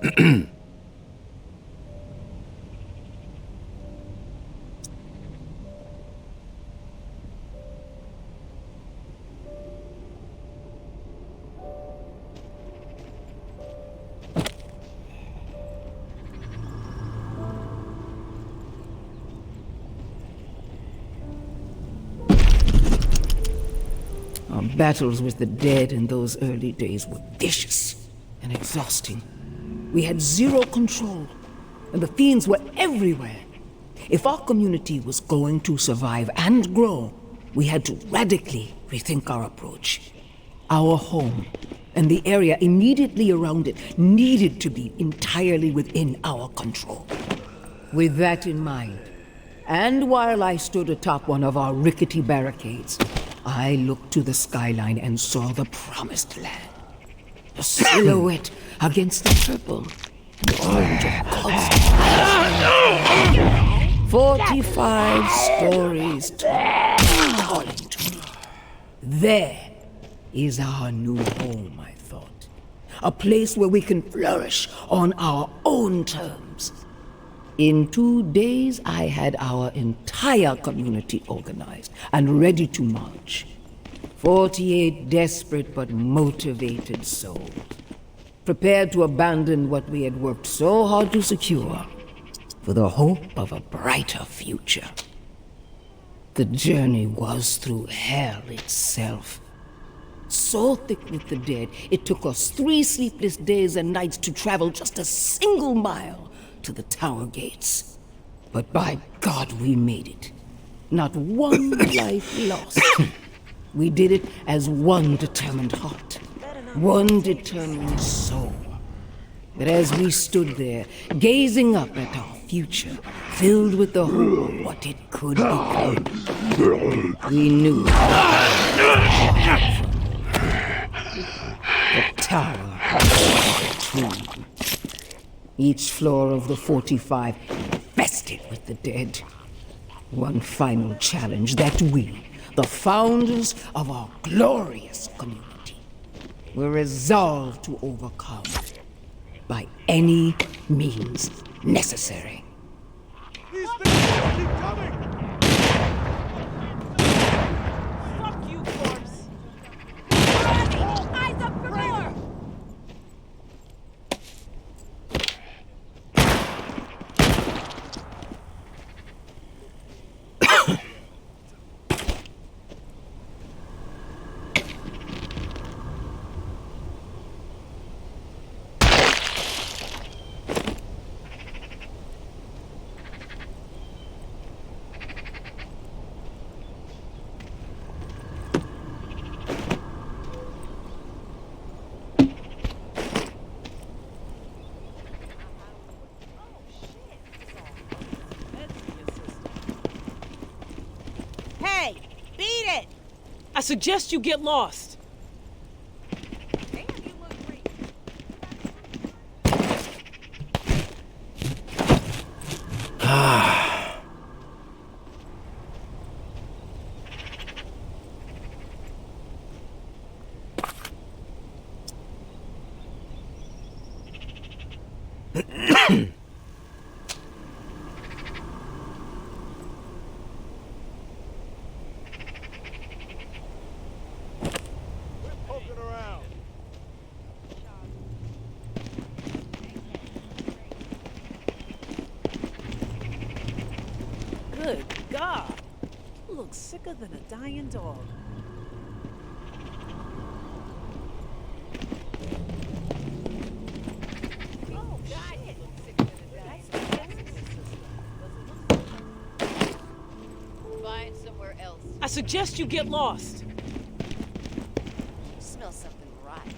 Our battles with the dead in those early days were vicious and exhausting. We had zero control, and the fiends were everywhere. If our community was going to survive and grow, we had to radically rethink our approach. Our home and the area immediately around it needed to be entirely within our control. With that in mind, and while I stood atop one of our rickety barricades, I looked to the skyline and saw the promised land. A silhouette against the purple. The orange of God's 45 stories tall, calling to me. There is our new home, I thought. A place where we can flourish on our own terms. In 2 days, I had our entire community organized and ready to march. 48 desperate but motivated souls, prepared to abandon what we had worked so hard to secure for the hope of a brighter future. The journey was through hell itself. So thick with the dead, it took us 3 sleepless days and nights to travel just a single mile to the tower gates. But by God, we made it. Not one life lost. We did it as one determined heart, one determined soul. But as we stood there, gazing up at our future, filled with the hope of what it could become, we knew the tower was a tomb. Each floor of the 45 infested with the dead. One final challenge that we, the founders of our glorious community, were resolved to overcome by any means necessary. These things keep coming! Fuck you, corpse! Eyes up for more! Hey, beat it! I suggest you get lost. Damn, you look great. Poking around. Good God. You look sicker than a dying dog. Oh, God, you look sicker than a dying dog. Find somewhere else. I suggest you get lost. Smell something rotten.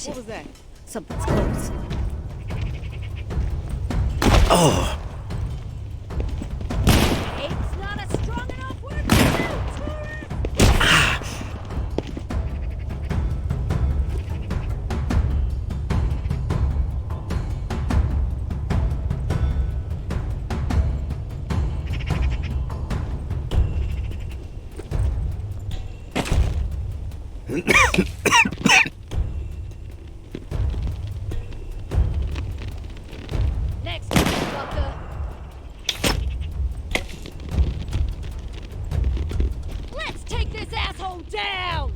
What was that? Something's close. Oh! It's not a strong enough word for you, tourist! Next, fucker. Let's take this asshole down!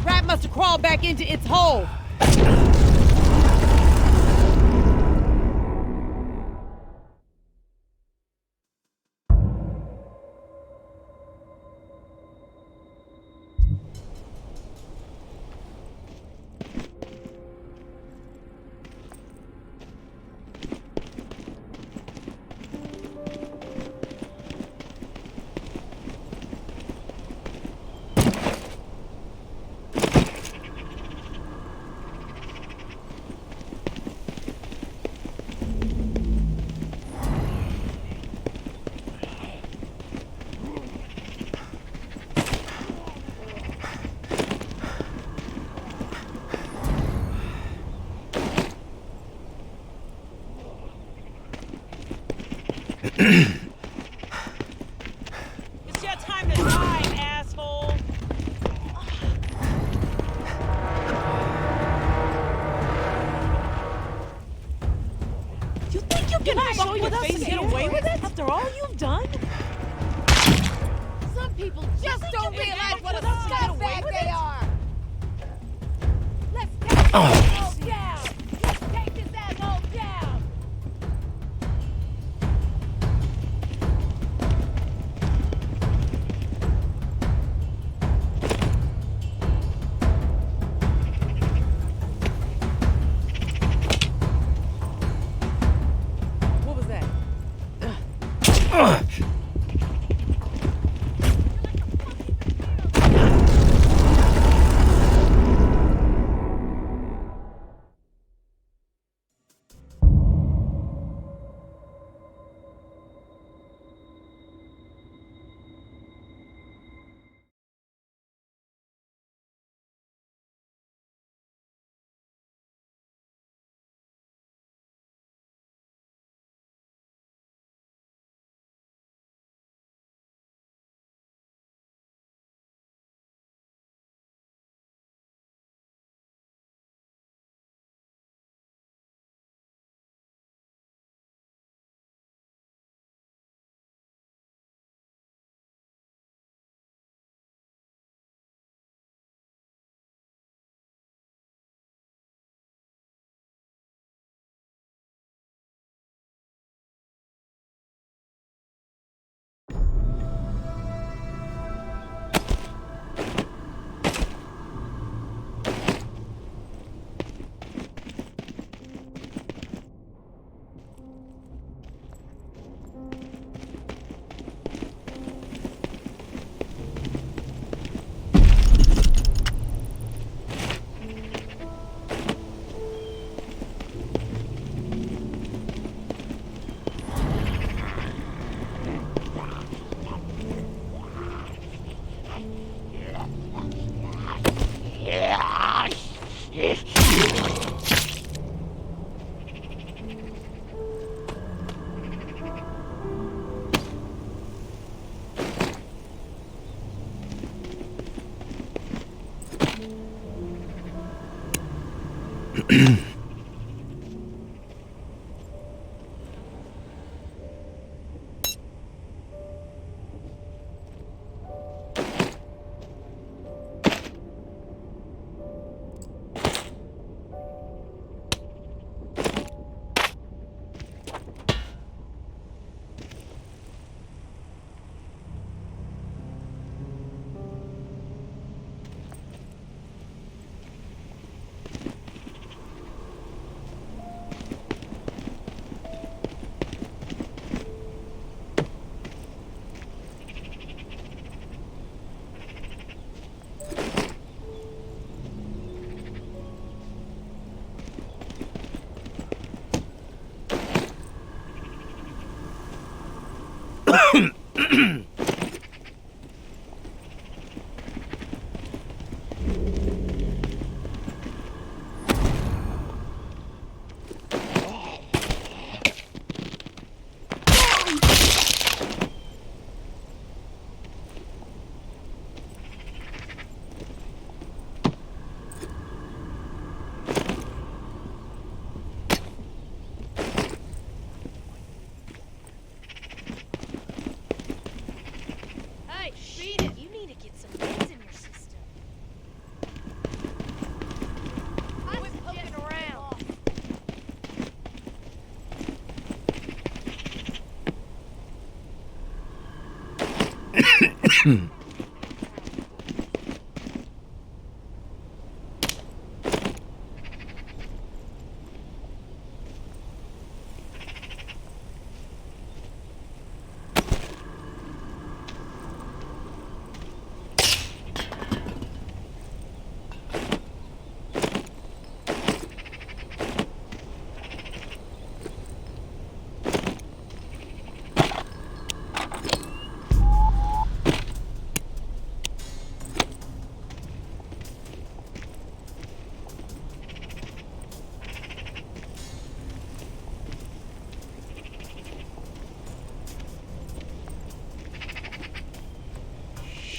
Rat must have crawled back into its hole. It's your time to die, asshole. You think you can hide behind your face and get away with it after all you've done? Some people just don't realize what a scumbag they are! Let's take this asshole down! Let's take this asshole down! What was that?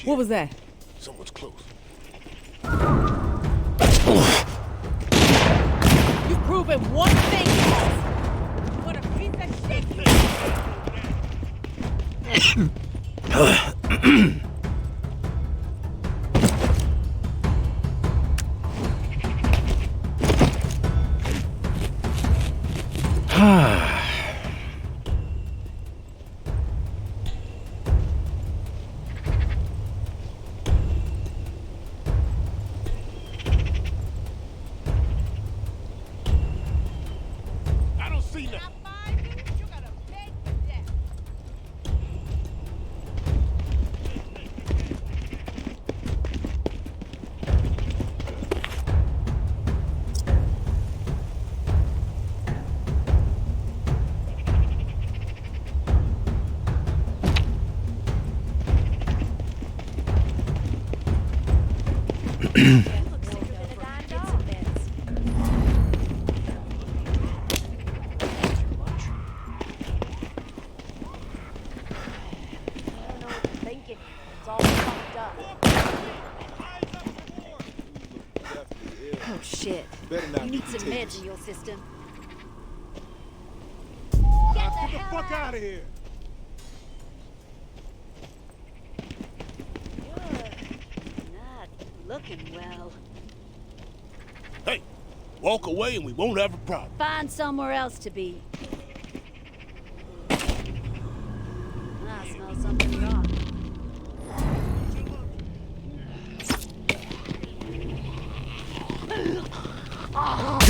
What was that? Someone's close. You've proven one thing. What a piece of shit you I don't see nothing. You gotta beg for death. Thinking it's all fucked up. Definitely ill. Oh shit. Better not You be need some contagious. meds in your system. Get the Get the hell fuck out of here. You're not looking well. Hey, walk away and we won't have a problem. Find somewhere else to be. I smell something wrong. I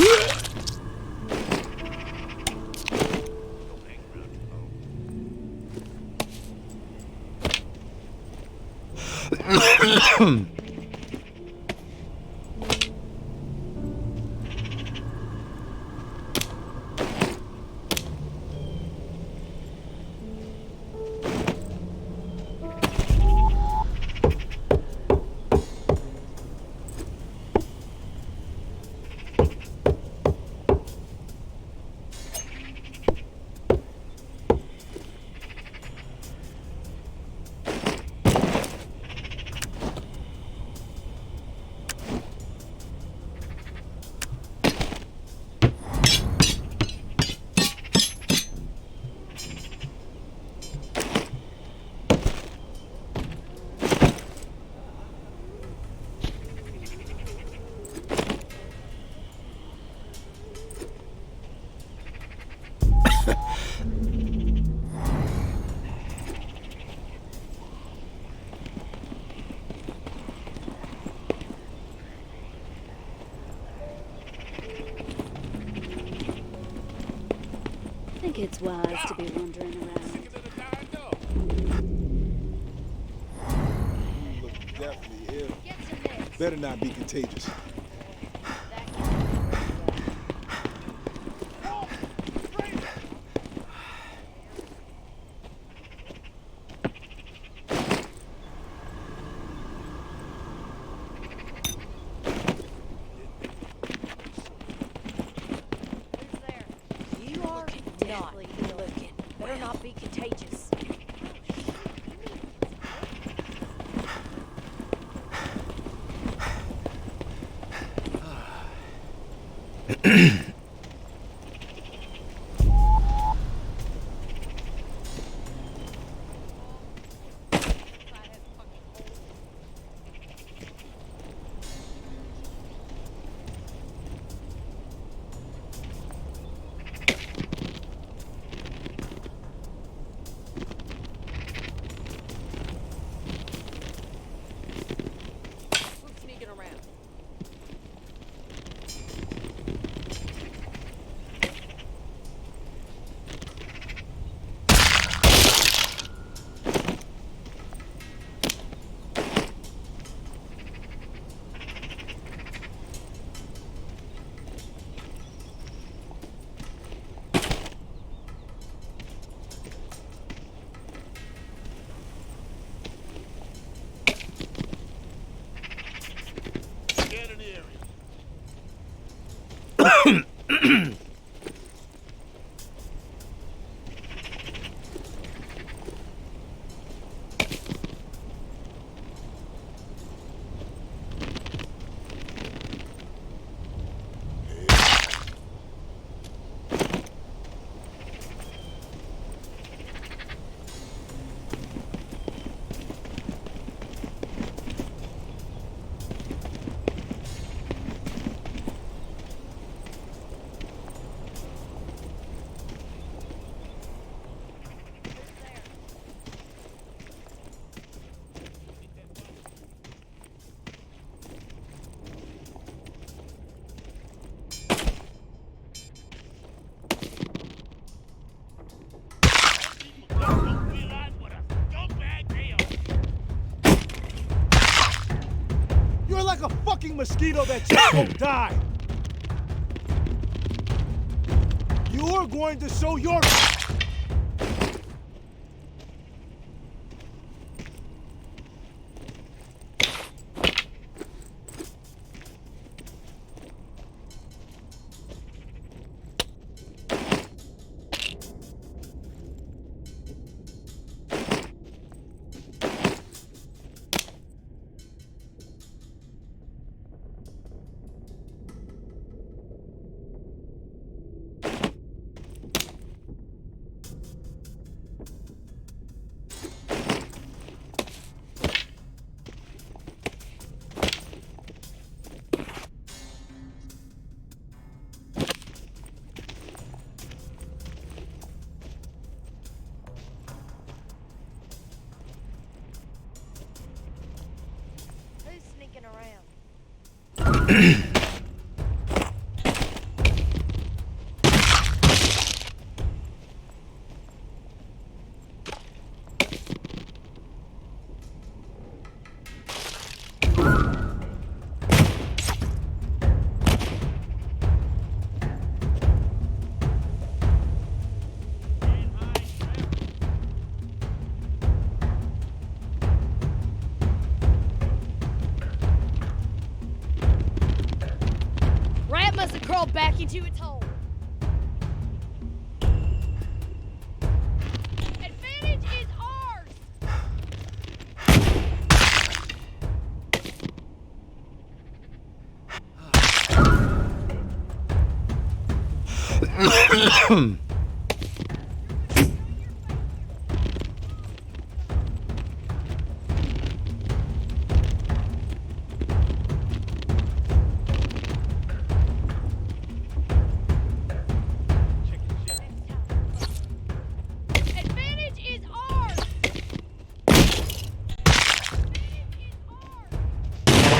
think it's wise to be wandering around. You look definitely ill. Get some meds. Better not be contagious. Who's there? You are not looking. Better not be contagious. a fucking mosquito that just won't die. You're going to show your... Who's sneaking around? Rat must have crawled back into its hole. Advantage is ours! Advantage is ours! Advantage is ours!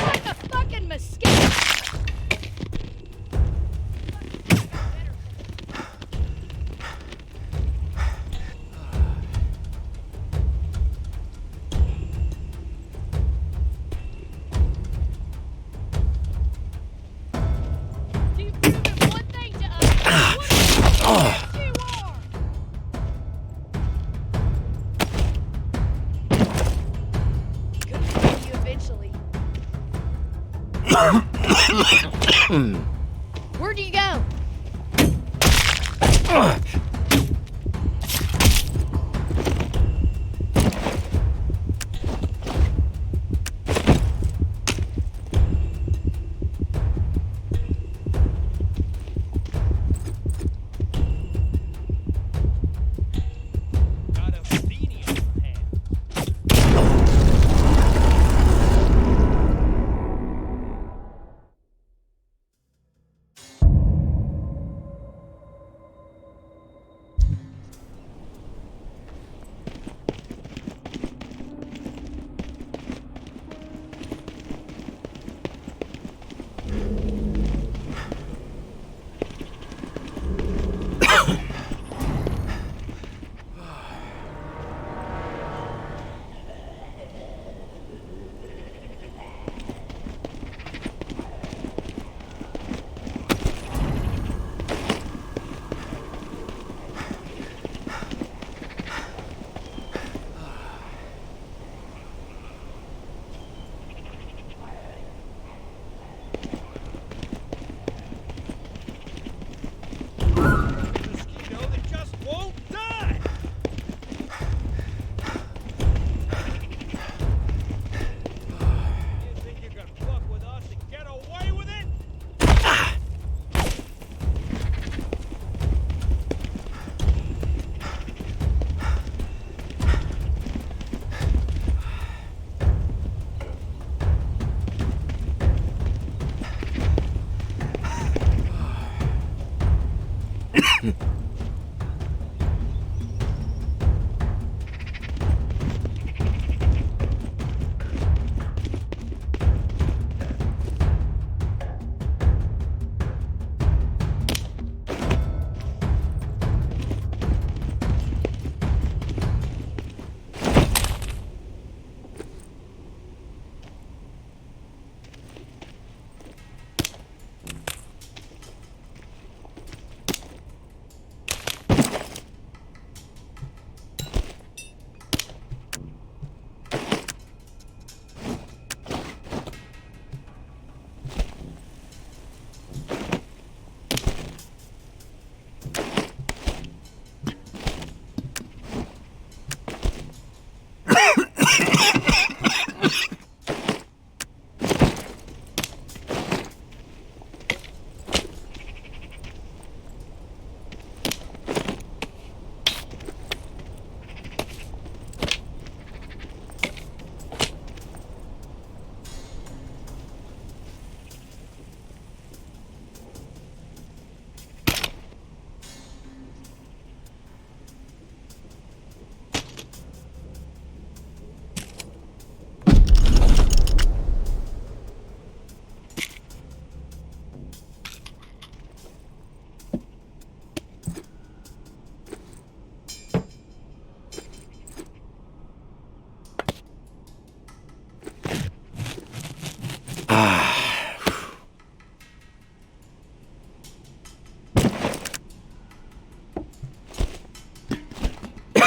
Like a fucking mosquito! You've proven one thing to us. What you are! Couldn't find you eventually. Where do you go? Got a beanie on your hand.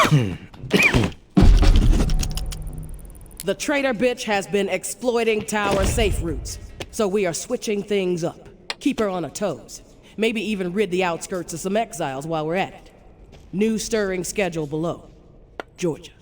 The traitor bitch has been exploiting tower safe routes, so we are switching things up. Keep her on her toes. Maybe even rid the outskirts of some exiles while we're at it. New stirring schedule below. Georgia.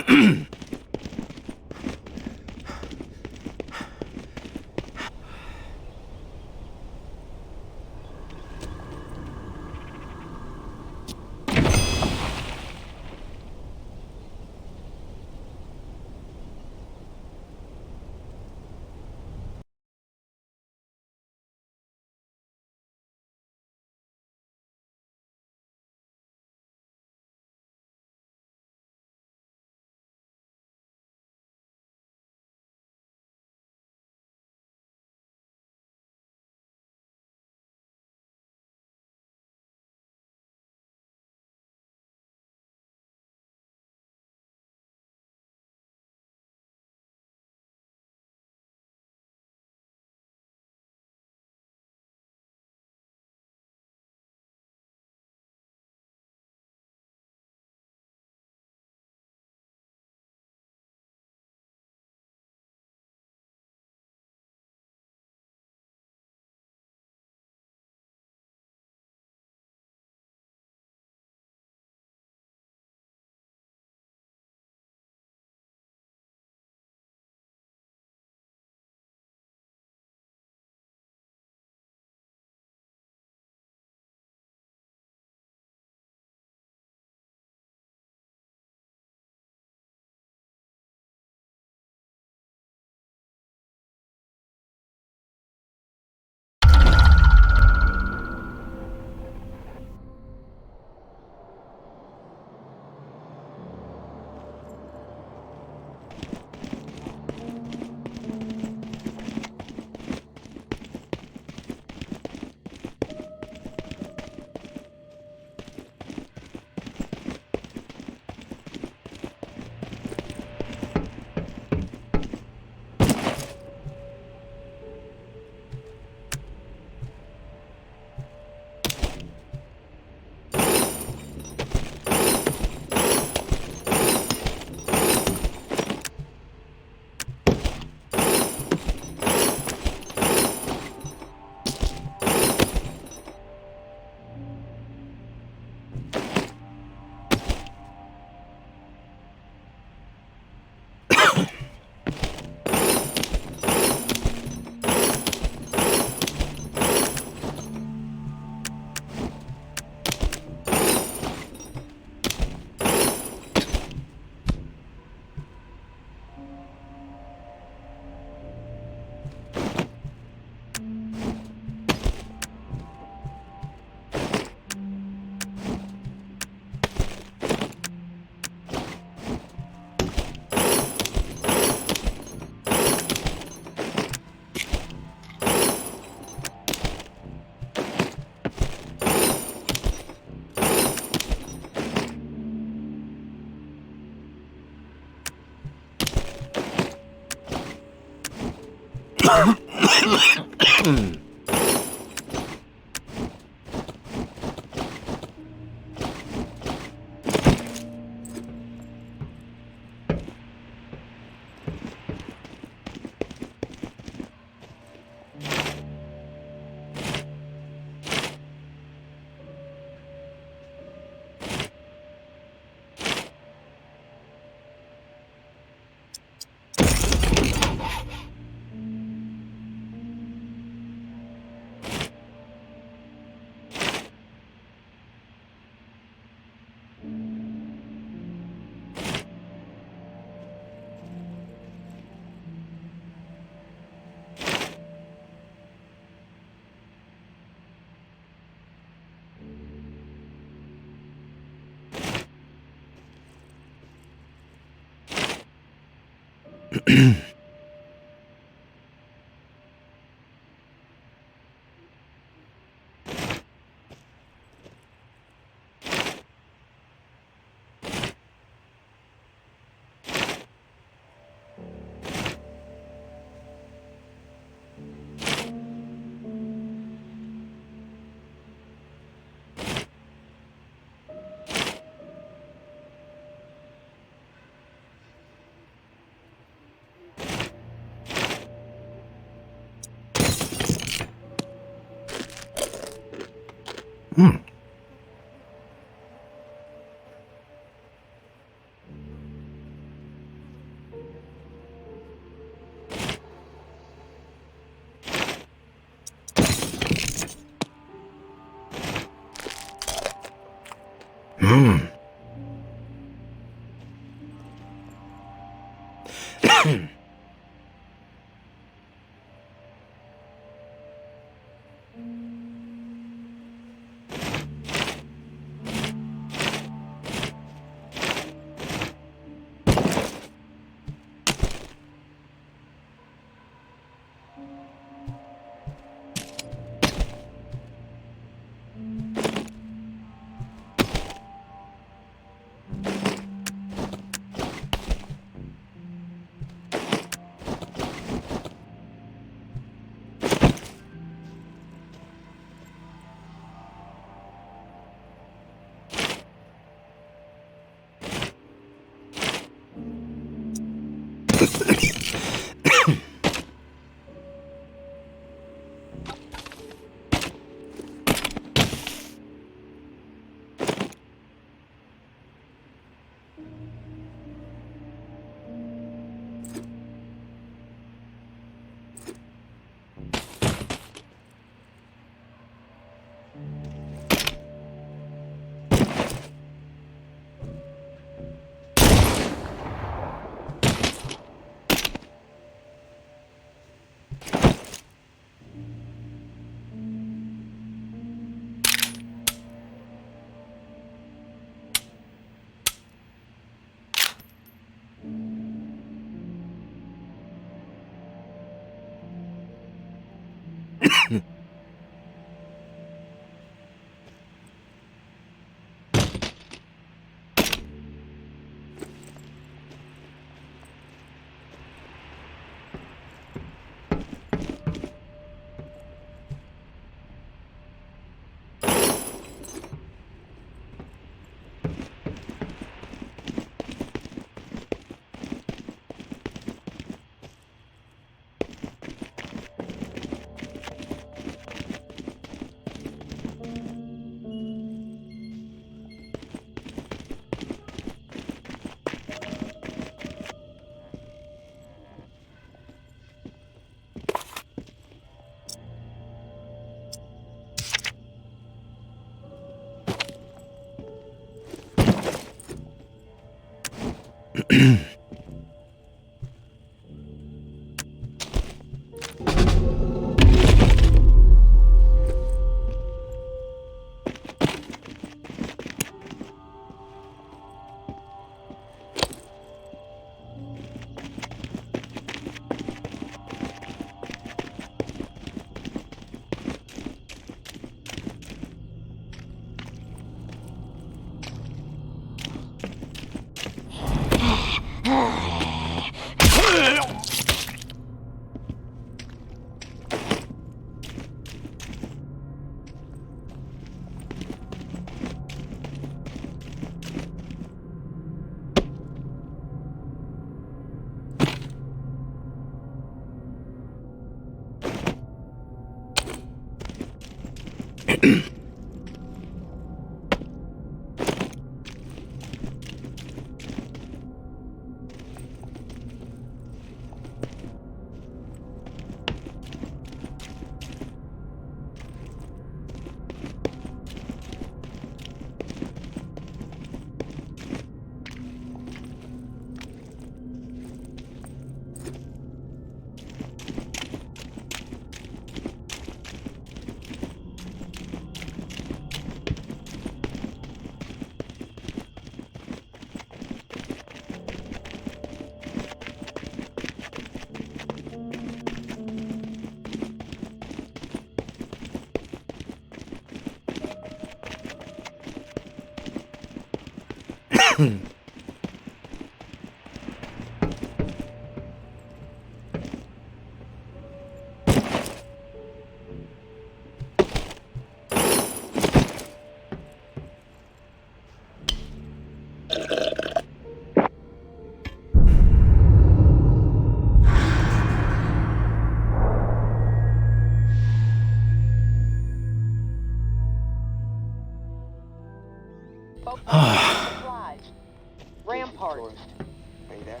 Rampart. Are you there?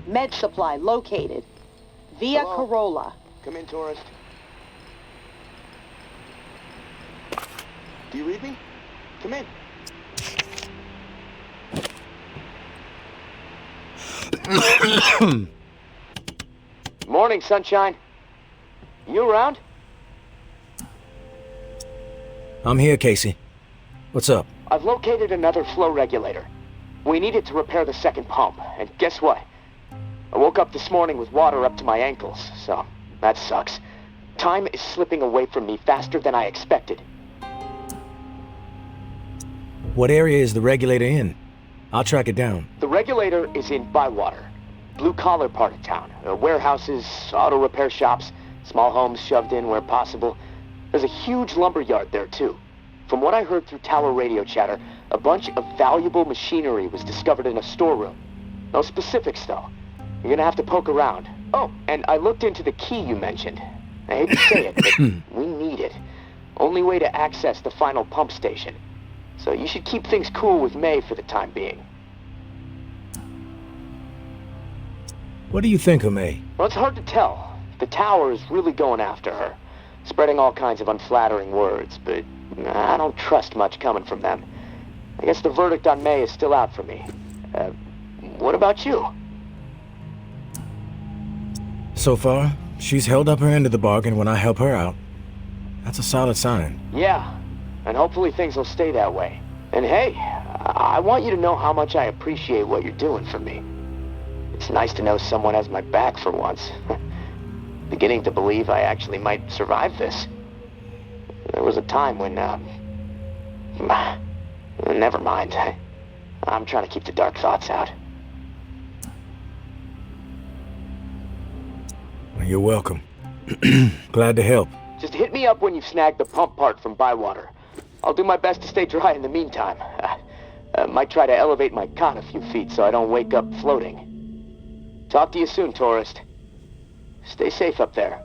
Med supply located. Via Hello? Corolla. Come in, tourist. Do you read me? Come in. Morning, sunshine. You around? I'm here, Casey. What's up? I've located another flow regulator. We need it to repair the second pump, and guess what? I woke up this morning with water up to my ankles, so that sucks. Time is slipping away from me faster than I expected. What area is the regulator in? I'll track it down. The regulator is in Bywater, blue-collar part of town. Warehouses, auto repair shops, small homes shoved in where possible. There's a huge lumber yard there, too. From what I heard through tower radio chatter, a bunch of valuable machinery was discovered in a storeroom. No specifics, though. You're gonna have to poke around. Oh, and I looked into the key you mentioned. I hate to say it, but we need it. Only way to access the final pump station. So you should keep things cool with May for the time being. What do you think of May? Well, it's hard to tell. The tower is really going after her, spreading all kinds of unflattering words, but I don't trust much coming from them. I guess the verdict on May is still out for me. What about you? So far, she's held up her end of the bargain when I help her out. That's a solid sign. Yeah, and hopefully things will stay that way. And hey, I want you to know how much I appreciate what you're doing for me. It's nice to know someone has my back for once. Beginning to believe I actually might survive this. There was a time when, never mind. I'm trying to keep the dark thoughts out. You're welcome. Glad to help. Just hit me up when you've snagged the pump part from Bywater. I'll do my best to stay dry in the meantime. Might try to elevate my cot a few feet so I don't wake up floating. Talk to you soon, tourist. Stay safe up there.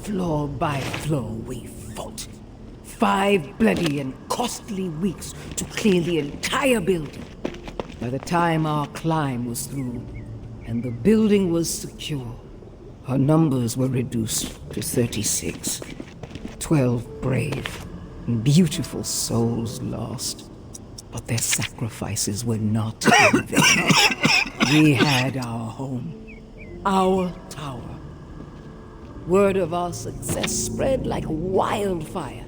floor by floor, we fought. 5 bloody and costly weeks to clear the entire building. By the time our climb was through and the building was secure, our numbers were reduced to 36. 12 brave and beautiful souls lost. But their sacrifices were not in vain. We had our home, our tower. Word of our success spread like wildfire.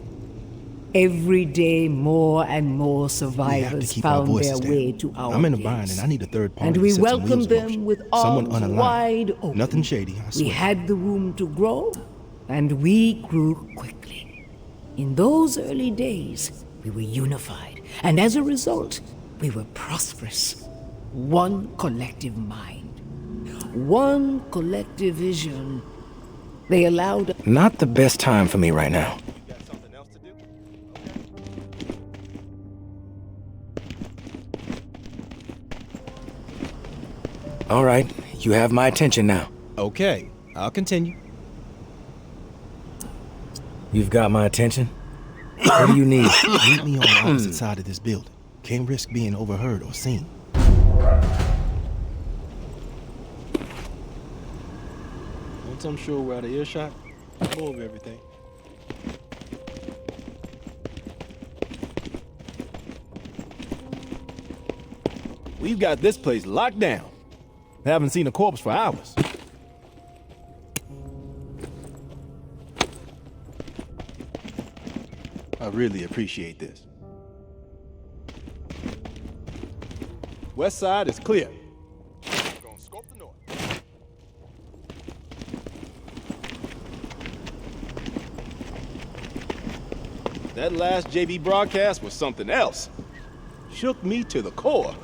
Every day, more and more survivors found their way to our I'm in a place. bind and I need a third party. And to we set some welcomed wheels in them motion. with Someone arms unaligned. wide open. Nothing shady, I swear. We had the room to grow, and we grew quickly. In those early days, we were unified, and as a result, we were prosperous. One collective mind, one collective vision. They allowed... Not the best time for me right now. All right, you have my attention now. Okay, I'll continue. You've got my attention? What do you need? Meet me on the opposite side of this building. Can't risk being overheard or seen. Once I'm sure we're out of earshot, I'll go over everything. We've got this place locked down. Haven't seen a corpse for hours. I really appreciate this. West side is clear. Gonna scope the north. That last JV broadcast was something else. Shook me to the core.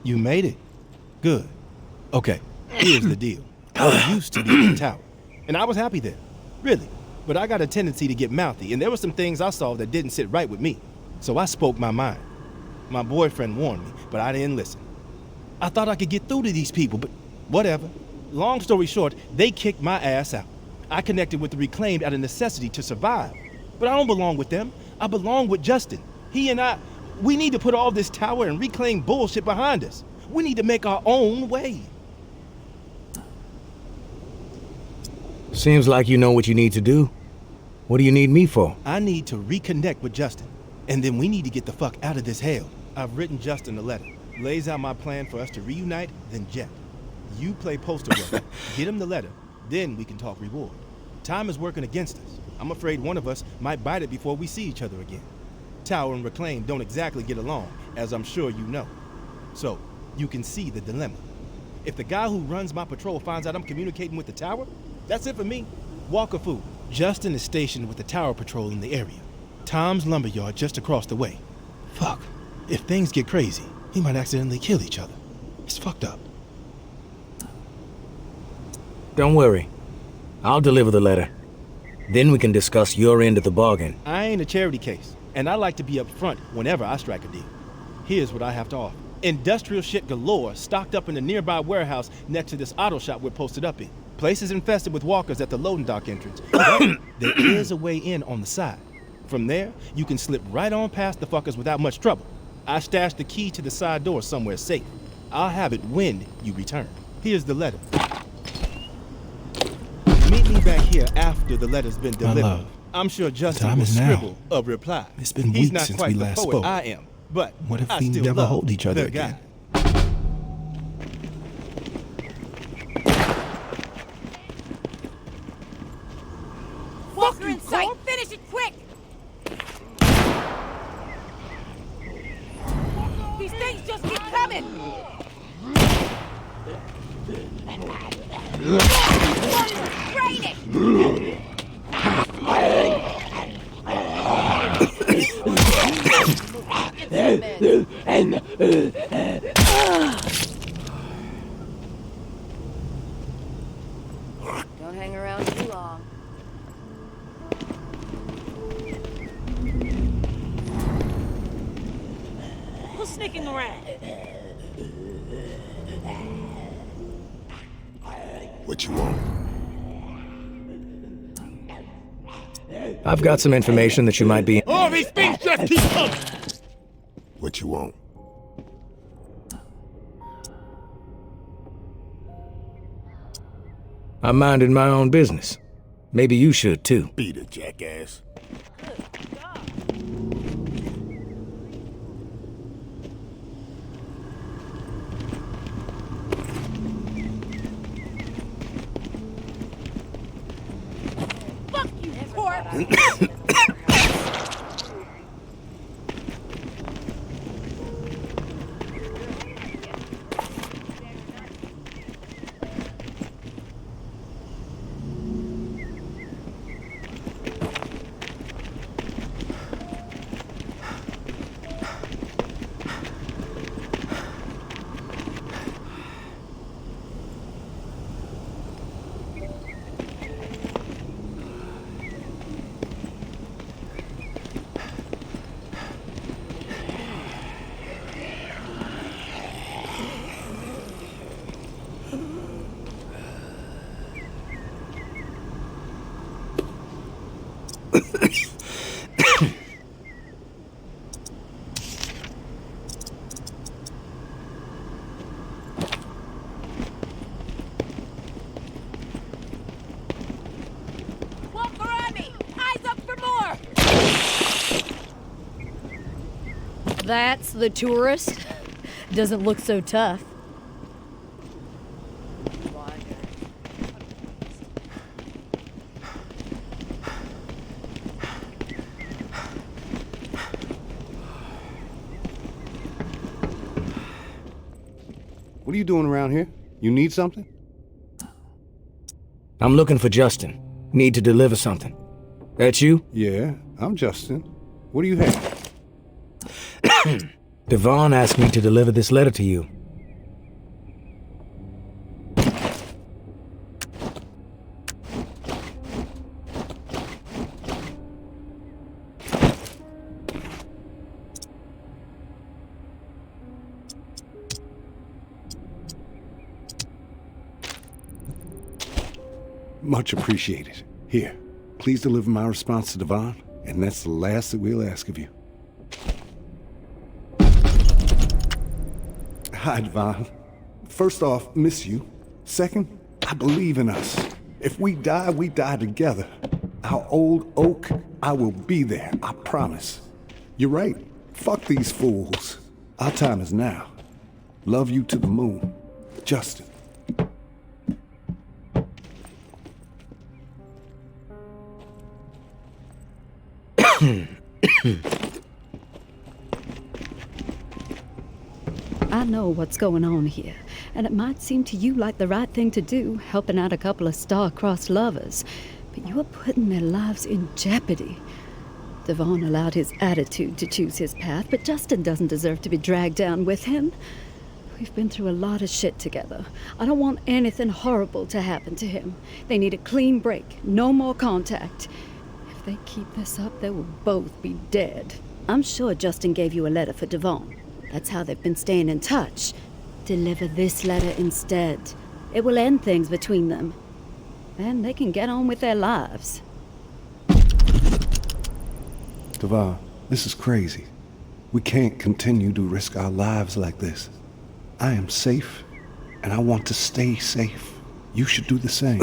You made it? Good. Okay, here's the deal. I used to be in the tower, and I was happy there. Really. But I got a tendency to get mouthy, and there were some things I saw that didn't sit right with me. So I spoke my mind. My boyfriend warned me, but I didn't listen. I thought I could get through to these people, but whatever. Long story short, they kicked my ass out. I connected with the Reclaimed out of necessity to survive. But I don't belong with them. I belong with Justin. He and I, we need to put all this tower and Reclaim bullshit behind us. We need to make our own way. Seems like you know what you need to do. What do you need me for? I need to reconnect with Justin, and then we need to get the fuck out of this hell. I've written Justin a letter. Lays out my plan for us to reunite, then jet. You play poster boy. Get him the letter, then we can talk reward. Time is working against us. I'm afraid one of us might bite it before we see each other again. Tower and Reclaim don't exactly get along, as I'm sure you know. So, you can see the dilemma. If the guy who runs my patrol finds out I'm communicating with the tower, that's it for me. Walker food. Justin is stationed with the tower patrol in the area. Tom's lumberyard just across the way. Fuck. If things get crazy, he might accidentally kill each other. It's fucked up. Don't worry. I'll deliver the letter. Then we can discuss your end of the bargain. I ain't a charity case, and I like to be up front whenever I strike a deal. Here's what I have to offer. Industrial shit galore stocked up in the nearby warehouse next to this auto shop we're posted up in. Place is infested with walkers at the loading dock entrance. But there is a way in on the side. From there, you can slip right on past the fuckers without much trouble. I stashed the key to the side door somewhere safe. I'll have it when you return. Here's the letter. Meet me back here after the letter's been delivered. love, I'm sure Justin time will is now. scribble a reply. It's been He's weeks not since quite we the last poet spoke. I am, but What if I we still never love hold each other the again? guy. Walker in sight! Finish it quick! These things just keep coming! Drain it! Don't hang around too long. Who's sneaking around? What you want? I've got some information that you might be... All these things just keep coming! What you want? I'm minding my own business. Maybe you should, too. Beat it, jackass. Fuck you, corpse! That's the tourist. Doesn't look so tough. What are you doing around here? You need something? I'm looking for Justin. Need to deliver something. That you? Yeah, I'm Justin. What do you have? Devon asked me to deliver this letter to you. Much appreciated. Here, please deliver my response to Devon, and that's the last that we'll ask of you. Hi, Devon. First off, miss you. Second, I believe in us. If we die together. Our old oak, I will be there, I promise. You're right. Fuck these fools. Our time is now. Love you to the moon. Justin. I know what's going on here, and it might seem to you like the right thing to do, helping out a couple of star-crossed lovers, but you are putting their lives in jeopardy. Devon allowed his attitude to choose his path, but Justin doesn't deserve to be dragged down with him. We've been through a lot of shit together. I don't want anything horrible to happen to him. They need a clean break, no more contact. If they keep this up, they will both be dead. I'm sure Justin gave you a letter for Devon. That's how they've been staying in touch. Deliver this letter instead. It will end things between them. Then they can get on with their lives. Devon, this is crazy. We can't continue to risk our lives like this. I am safe, and I want to stay safe. You should do the same.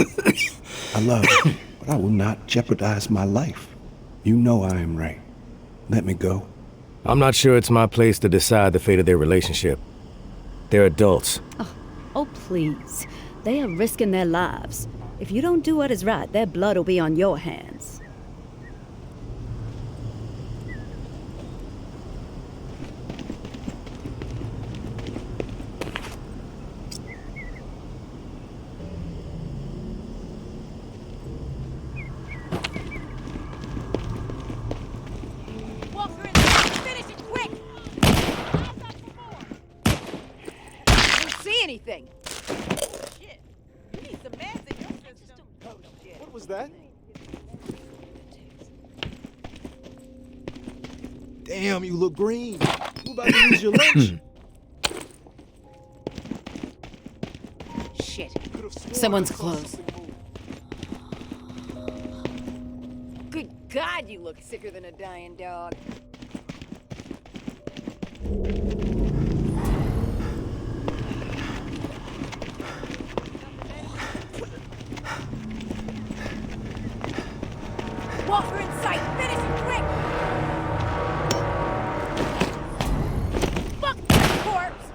I love you, but I will not jeopardize my life. You know I am right. Let me go. I'm not sure it's my place to decide the fate of their relationship. They're adults. Oh, please. They are risking their lives. If you don't do what is right, their blood will be on your hands. Anything. Shit. You need some meds in your system. Oh, shit. What was that? Damn, you look green. You about to use your lunch? Shit. Someone's close. God, you look sicker than a dying dog. Walker in sight! Finish him quick! Fuck that corpse!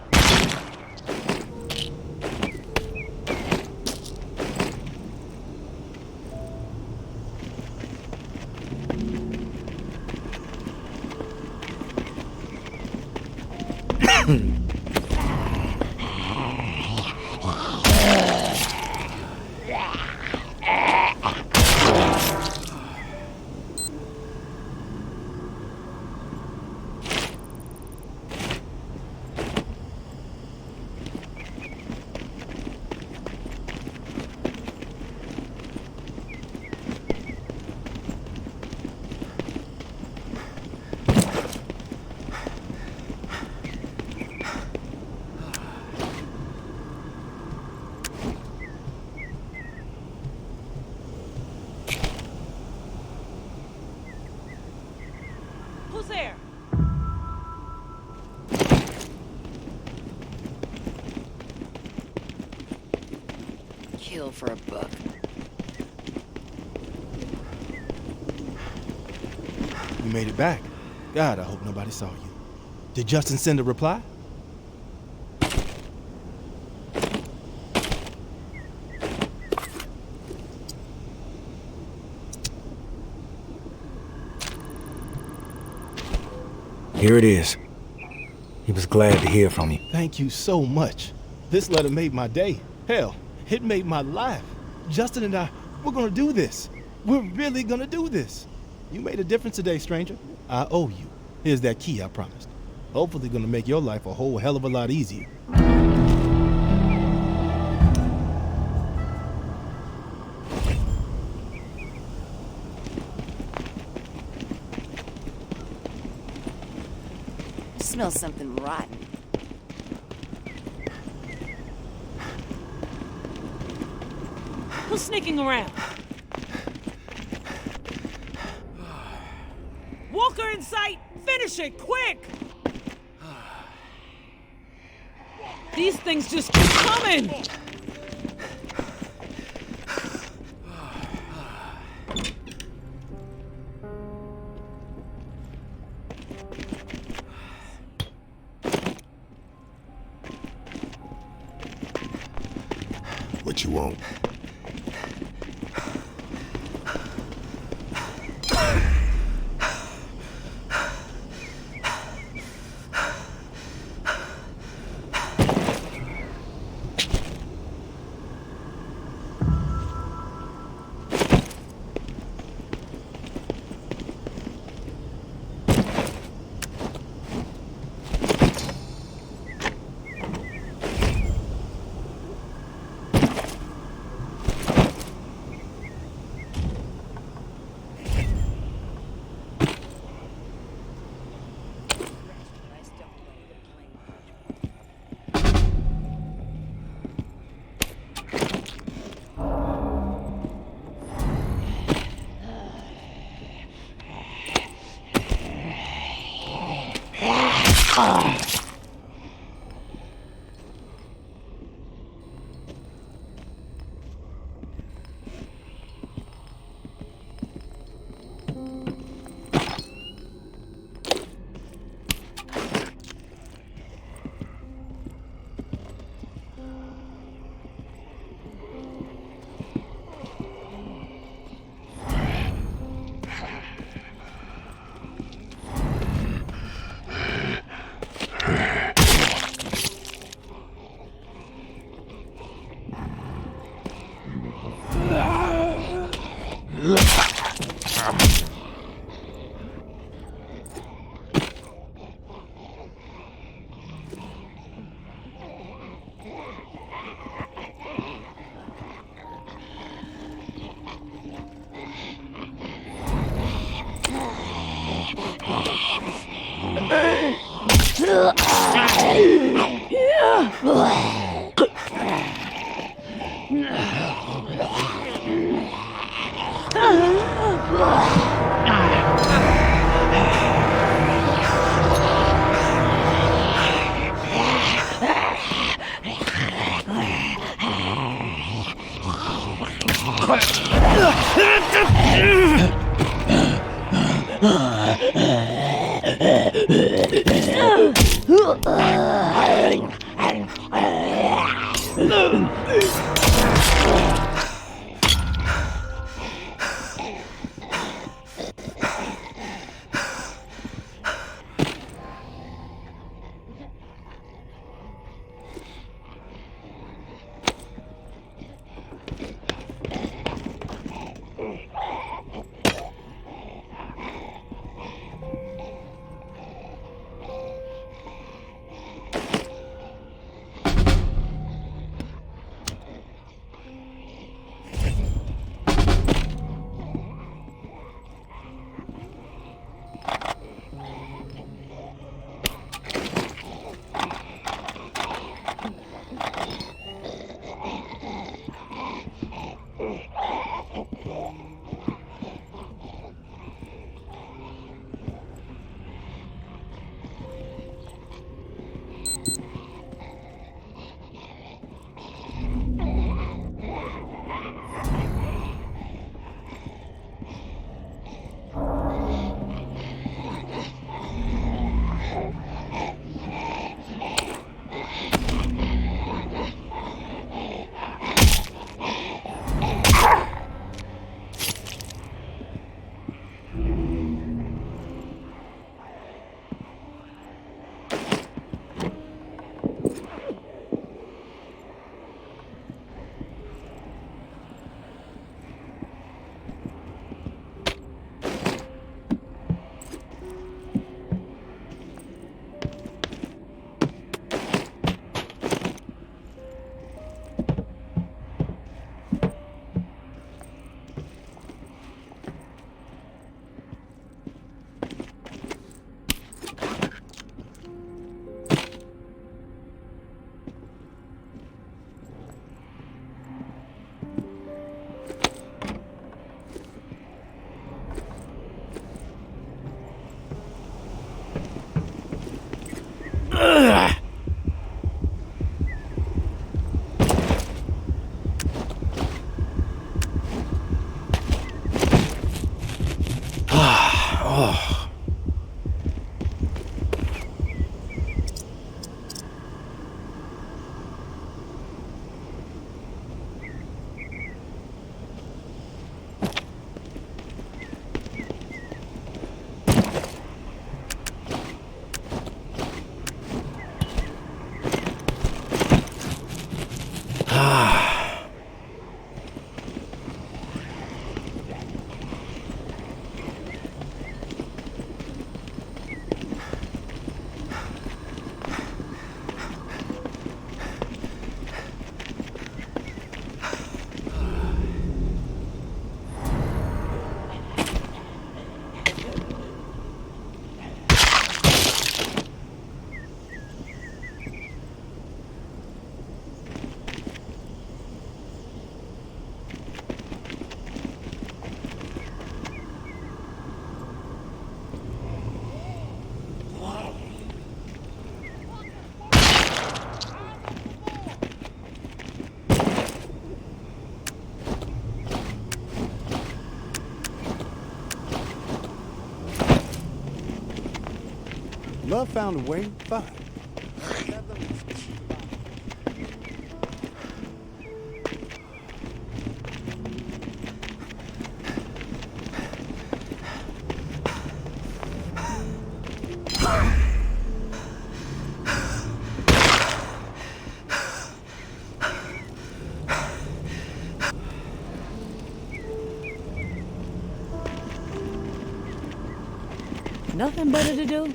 Who's there? Kill for a buck. You made it back. God, I hope nobody saw you. Did Justin send a reply? Here it is. He was glad to hear from you. Thank you so much. This letter made my day. Hell, it made my life. Justin and I, we're gonna do this. We're really gonna do this. You made a difference today, stranger. I owe you. Here's that key I promised. Hopefully gonna make your life a whole hell of a lot easier. Smells something rotten. Who's sneaking around? Walker in sight! Finish it, quick! These things just keep coming! What you want? Love found a way, fine. Nothing better to do?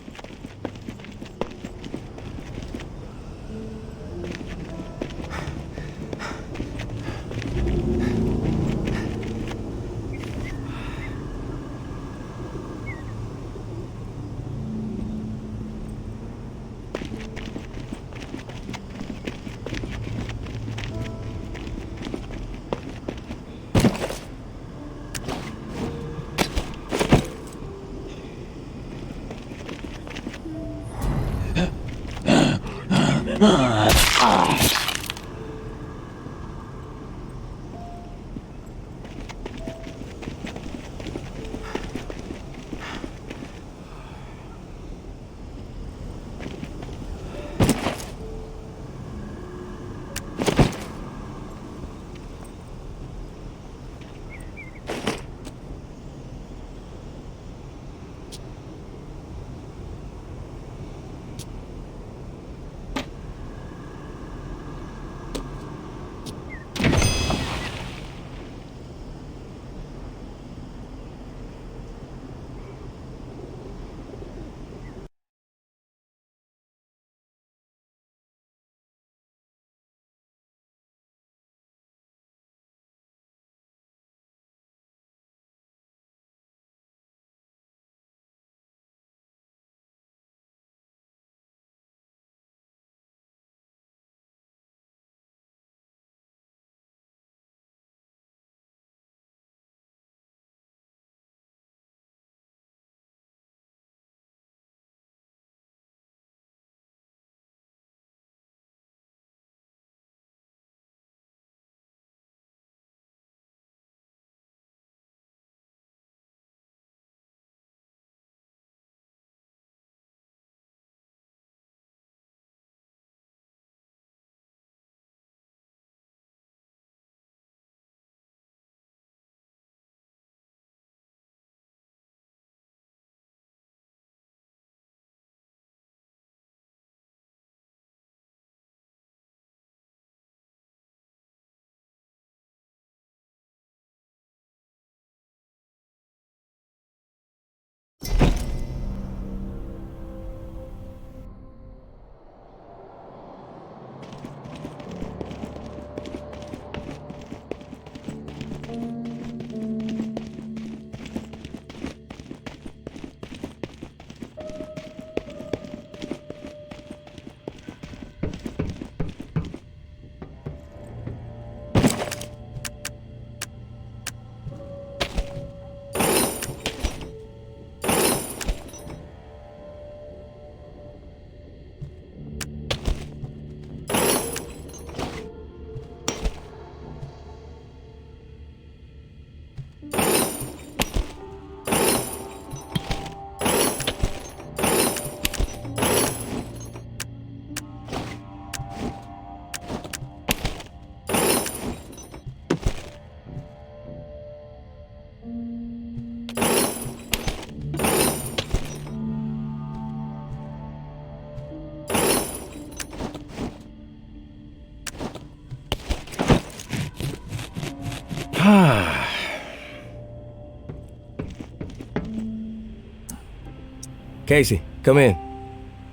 Casey, come in.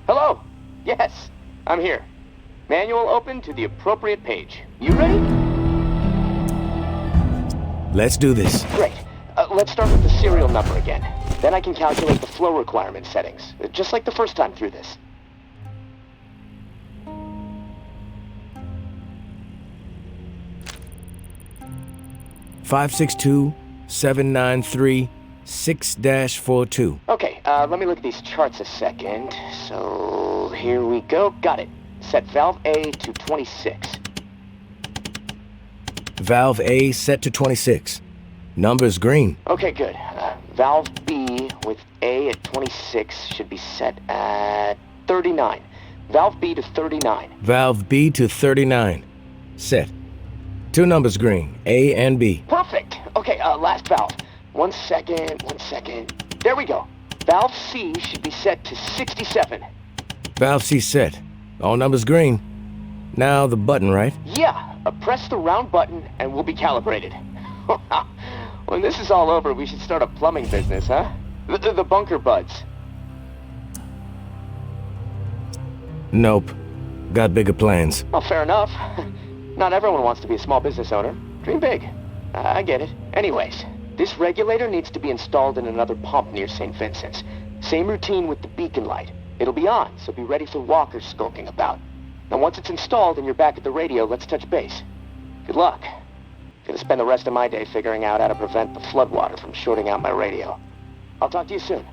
Hello. Yes, I'm here. Manual open to the appropriate page. You ready? Let's do this. Great. Let's start with the serial number again. Then I can calculate the flow requirement settings, just like the first time through this. Five 793 6-42. Okay, let me look at these charts a second. So, here we go. Got it. Set valve A to 26. Valve A set to 26. Number's green. Okay, good. Valve B with A at 26 should be set at 39. Valve B to 39. Valve B to 39. Set. Two numbers green, A and B. Perfect. Okay, last valve. One second. There we go. Valve C should be set to 67. Valve C set. All numbers green. Now the button, right? Yeah, press the round button and we'll be calibrated. When this is all over, we should start a plumbing business, huh? The bunker buds. Nope. Got bigger plans. Well, fair enough. Not everyone wants to be a small business owner. Dream big. I get it. Anyways, this regulator needs to be installed in another pump near St. Vincent's. Same routine with the beacon light. It'll be on, so be ready for walkers skulking about. Now once it's installed and you're back at the radio, let's touch base. Good luck. Gonna spend the rest of my day figuring out how to prevent the floodwater from shorting out my radio. I'll talk to you soon.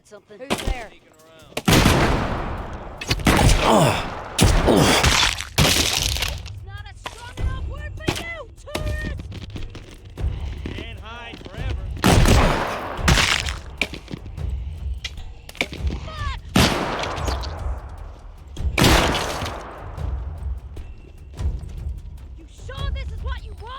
Got something? Who's there? It's not a strong enough word for you, tourist! Can't hide forever. You sure this is what you want?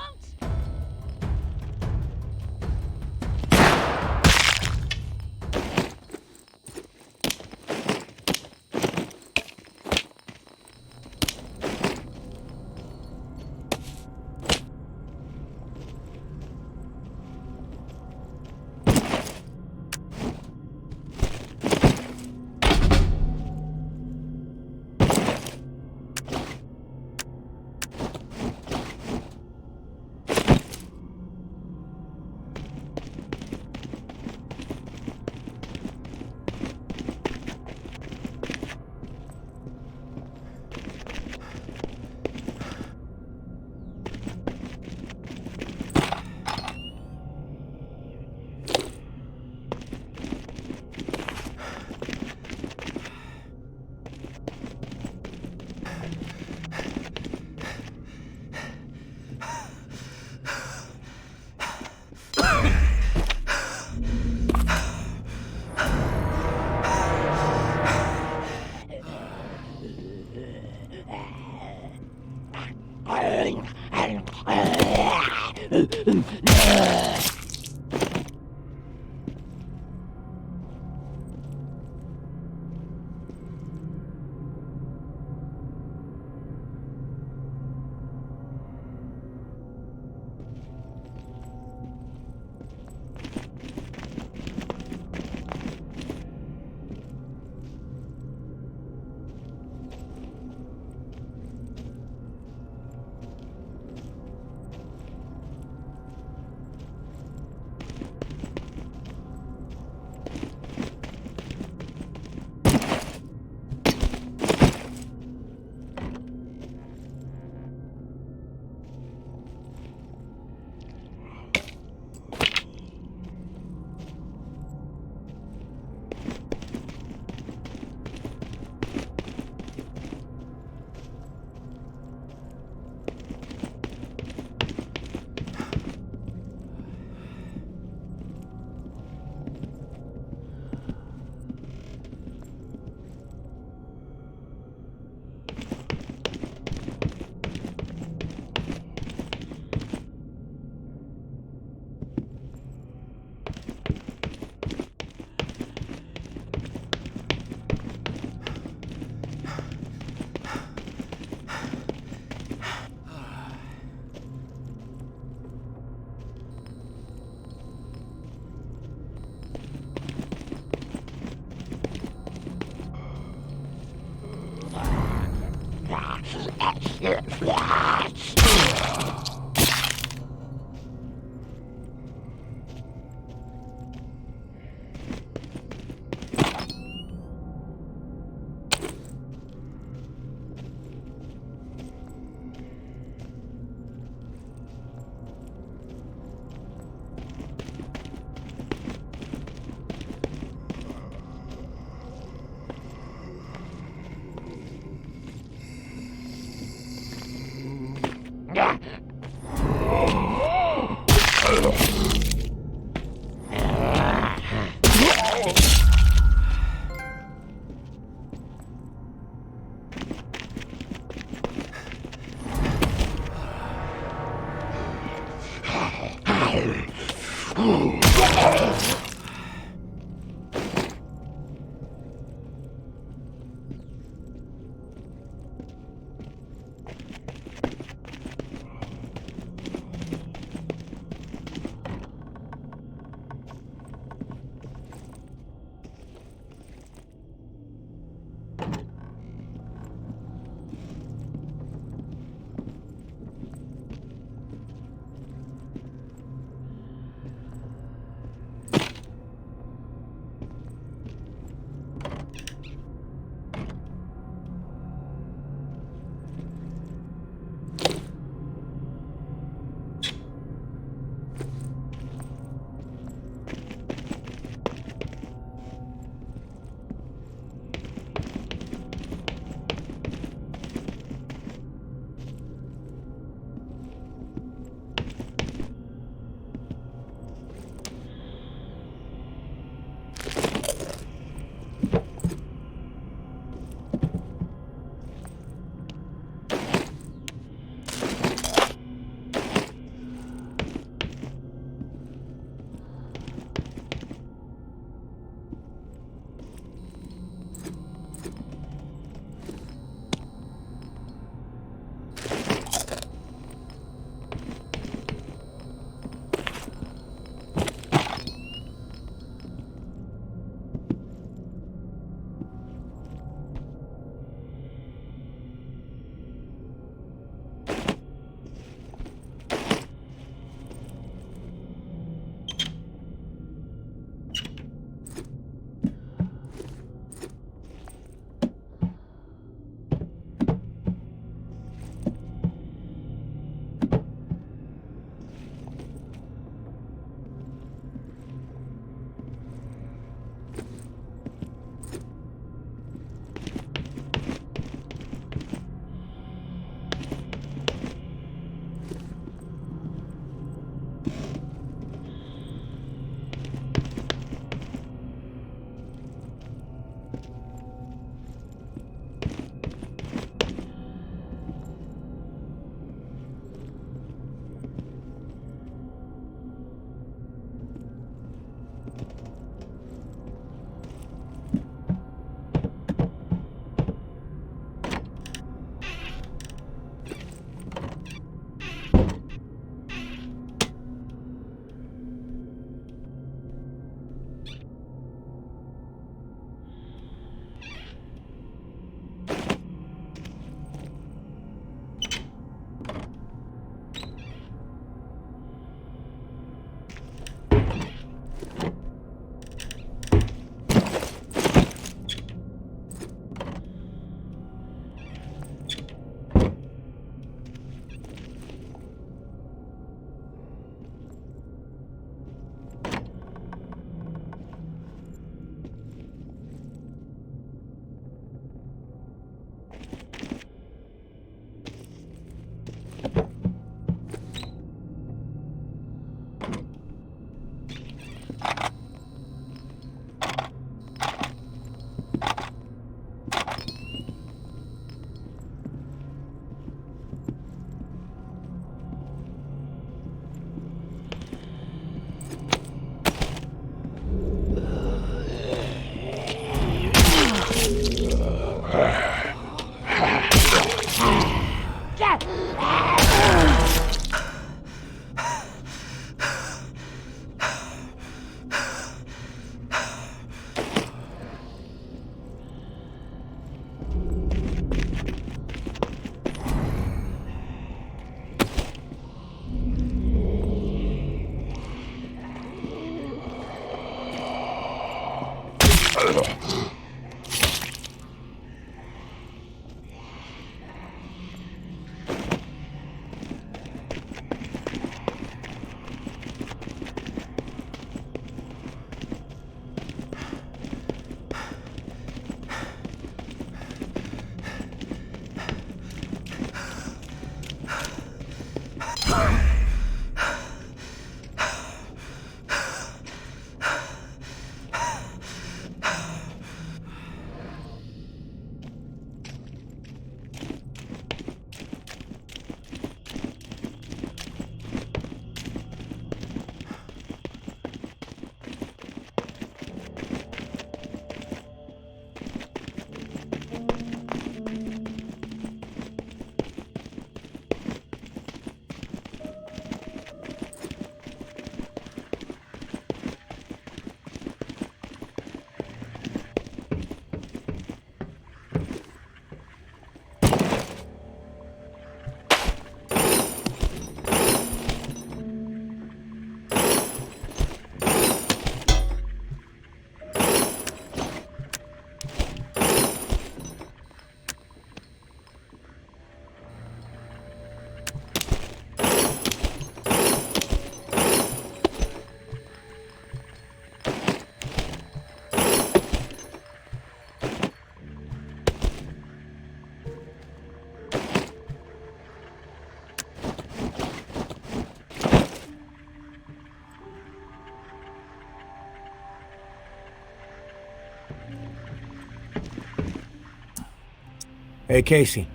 Hey, Casey.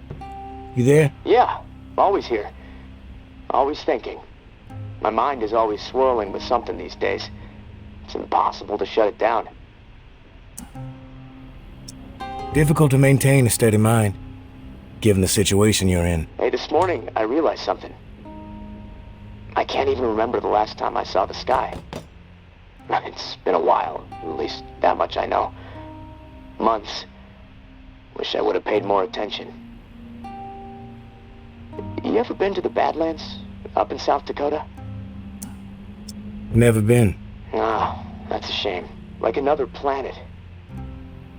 You there? Yeah, always here. Always thinking. My mind is always swirling with something these days. It's impossible to shut it down. Difficult to maintain a steady mind, given the situation you're in. Hey, this morning I realized something. I can't even remember the last time I saw the sky. It's been a while, at least that much I know. Months. Wish I would have paid more attention. You ever been to the Badlands, up in South Dakota? Never been. Oh, that's a shame. Like another planet.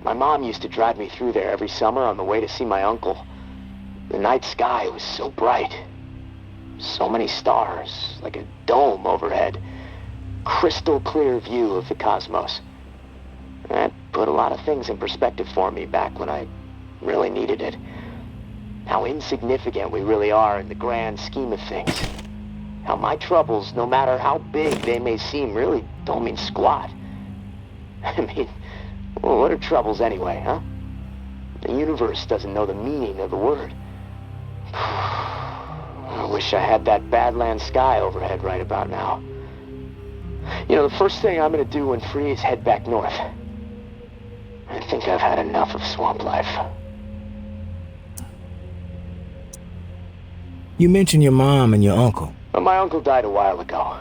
My mom used to drive me through there every summer on the way to see my uncle. The night sky was so bright. So many stars, like a dome overhead. Crystal clear view of the cosmos. That put a lot of things in perspective for me back when I really needed it. How insignificant we really are in the grand scheme of things. How my troubles, no matter how big they may seem, really don't mean squat. I mean, well, what are troubles anyway, huh? The universe doesn't know the meaning of the word. I wish I had that Badlands sky overhead right about now. You know, the first thing I'm gonna do when free is head back north. I think I've had enough of swamp life. You mentioned your mom and your uncle. But my uncle died a while ago.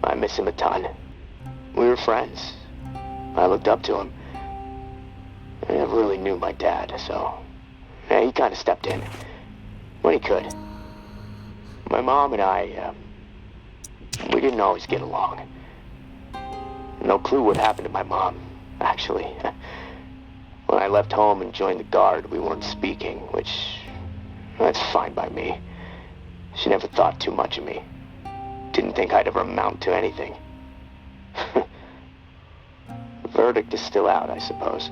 I miss him a ton. We were friends. I looked up to him. I never really knew my dad, so yeah, he kind of stepped in when he could. My mom and I, we didn't always get along. No clue what happened to my mom, actually. When I left home and joined the Guard, we weren't speaking, which, that's fine by me. She never thought too much of me. Didn't think I'd ever amount to anything. The verdict is still out, I suppose.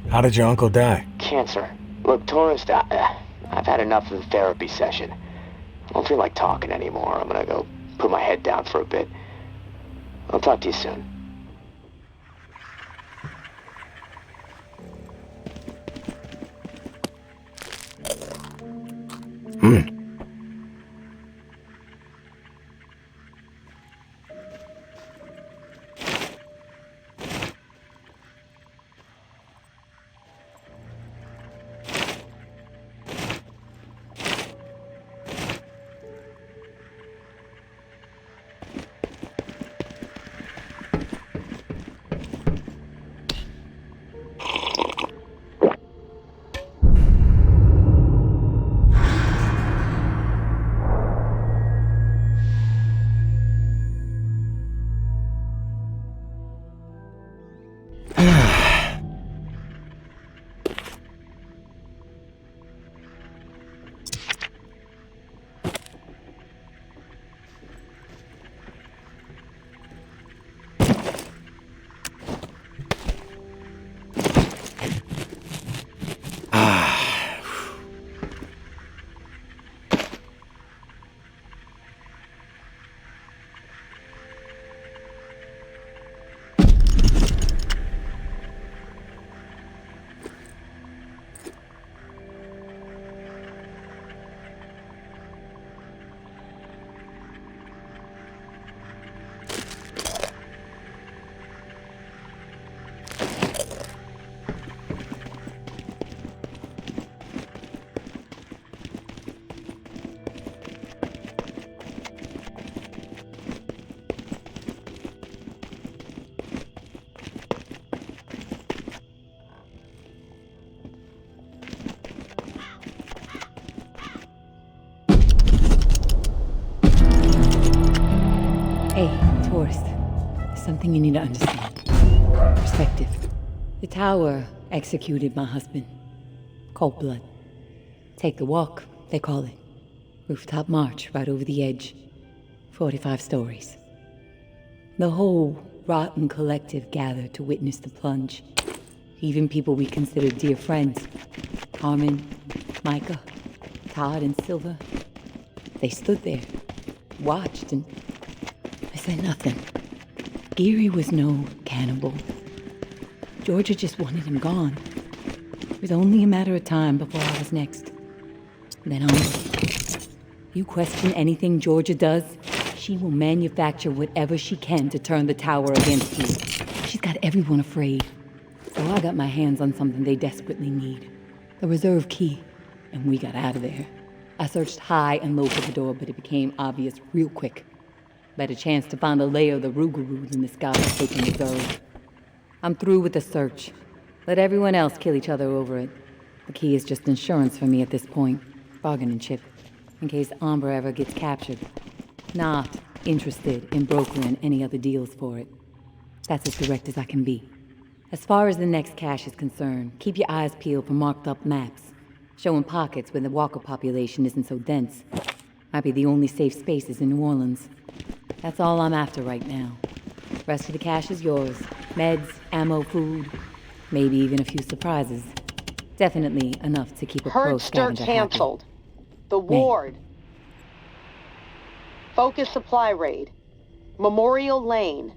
How did your uncle die? Cancer. Look, tourist, I've had enough of the therapy session. I don't feel like talking anymore. I'm gonna go put my head down for a bit. I'll talk to you soon. Hey, tourist. There's something you need to understand. Perspective. The tower executed my husband. Cold blood. Take the walk, they call it. Rooftop march right over the edge. 45 stories. The whole rotten collective gathered to witness the plunge. Even people we considered dear friends. Carmen, Micah, Todd, and Silva. They stood there, watched, and I said nothing. Geary was no cannibal. Georgia just wanted him gone. It was only a matter of time before I was next. Then on. You question anything Georgia does, she will manufacture whatever she can to turn the tower against you. She's got everyone afraid. So I got my hands on something they desperately need. The reserve key. And we got out of there. I searched high and low for the door, but it became obvious real quick. Better chance to find a layer of the Rougarou than this guy has taken reserve. I'm through with the search. Let everyone else kill each other over it. The key is just insurance for me at this point. Bargaining chip. In case Amber ever gets captured. Not interested in brokering any other deals for it. That's as direct as I can be. As far as the next cache is concerned, keep your eyes peeled for marked up maps. Showing pockets where the walker population isn't so dense. Might be the only safe spaces in New Orleans. That's all I'm after right now. Rest of the cache is yours. Meds, ammo, food, maybe even a few surprises. Definitely enough to keep a pro Herd stir scavenger canceled. The May. ward. Focus supply raid. Memorial Lane.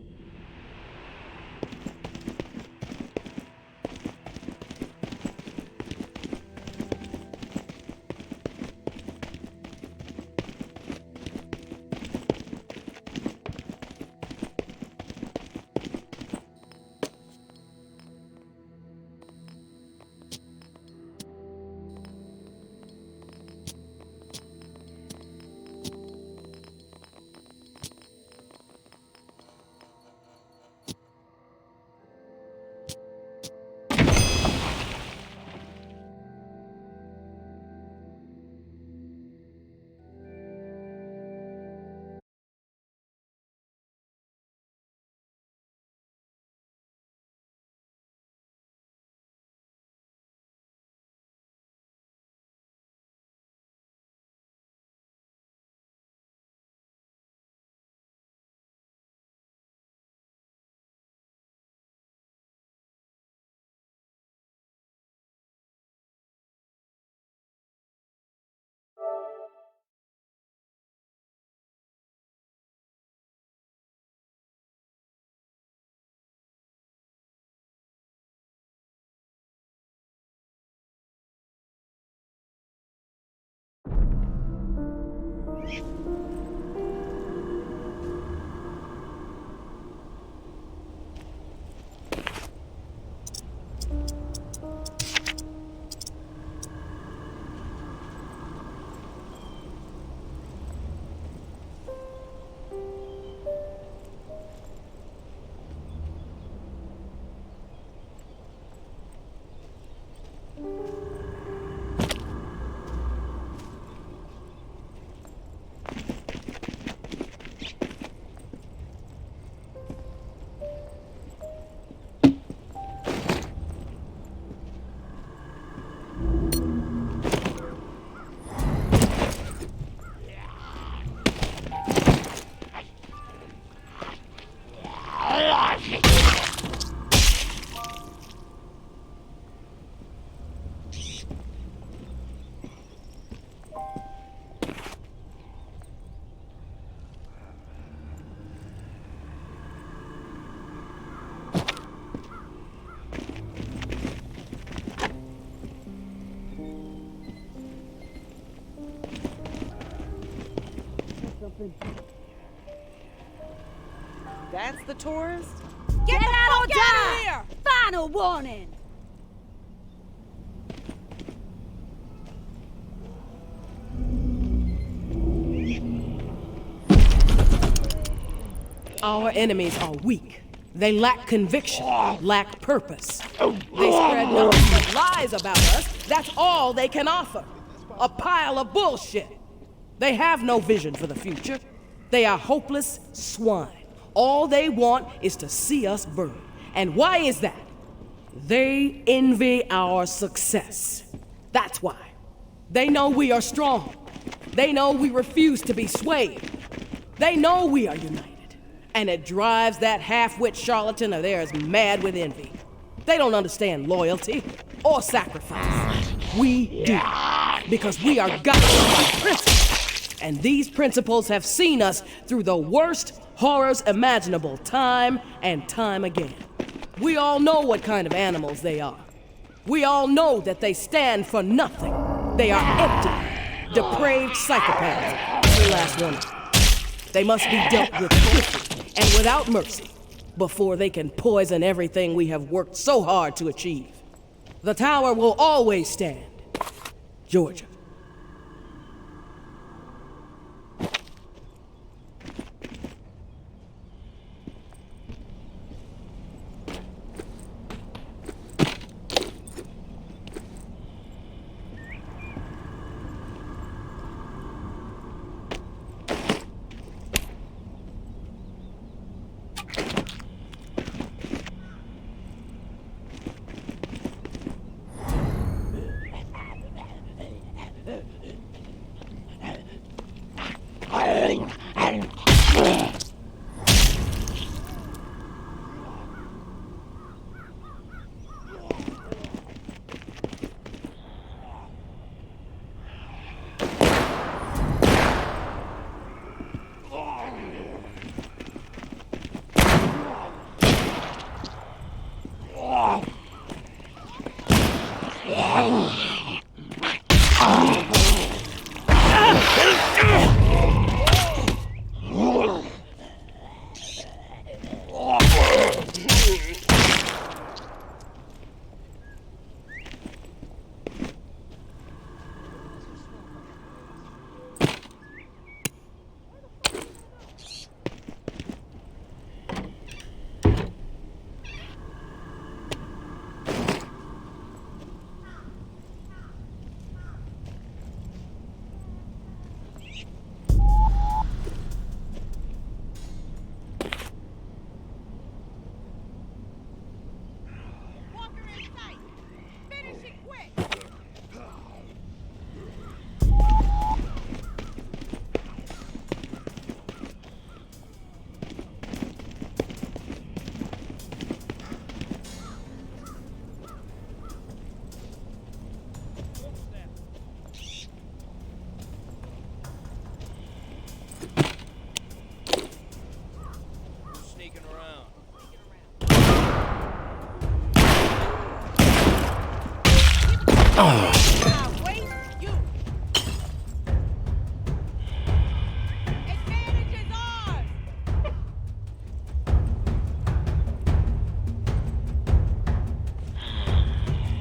That's the tourist? Get out or Get out die! of here! Final warning! Our enemies are weak. They lack conviction, lack purpose. They spread nothing but lies about us. That's all they can offer. A pile of bullshit. They have no vision for the future. They are hopeless swine. All they want is to see us burn. And why is that? They envy our success. That's why. They know we are strong. They know we refuse to be swayed. They know we are united. And it drives that half-wit charlatan of theirs mad with envy. They don't understand loyalty or sacrifice. We do. Because we are guided by principles. And these principles have seen us through the worst horrors imaginable time and time again. We all know what kind of animals they are. We all know that they stand for nothing. They are empty, depraved psychopaths. Your last warning. They must be dealt with quickly and without mercy before they can poison everything we have worked so hard to achieve. The tower will always stand. Georgia.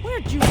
Where'd you go?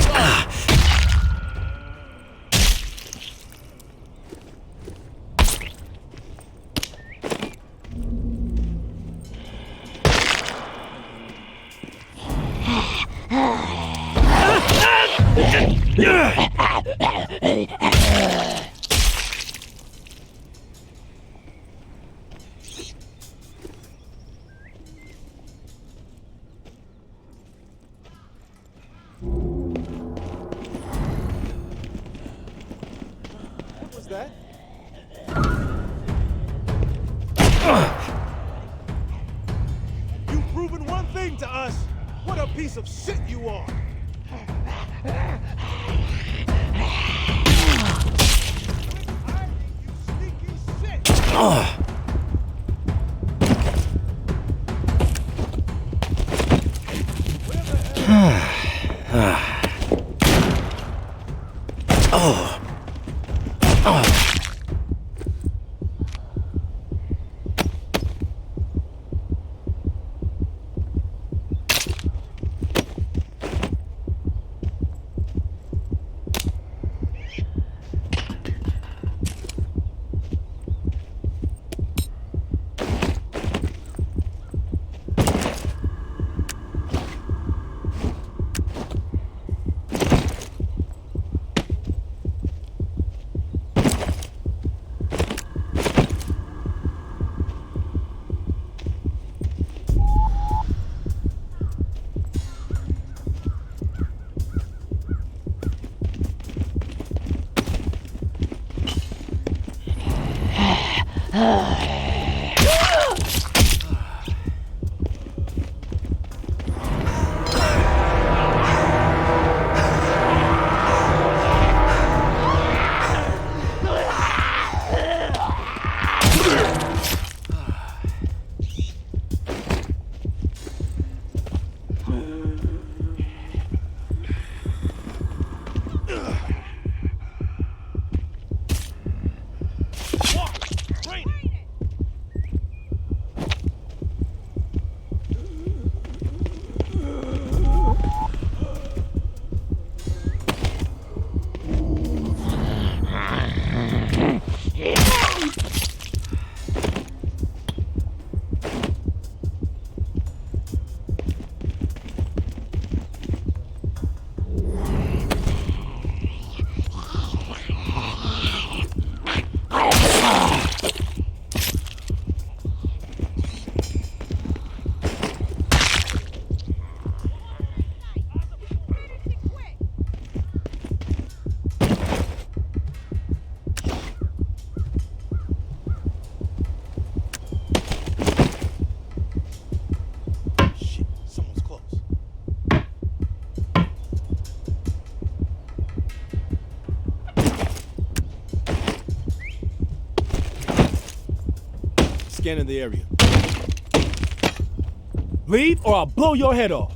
What was that? You've proven one thing to us. What a piece of shit you are. Scanning the area. Leave or I'll blow your head off.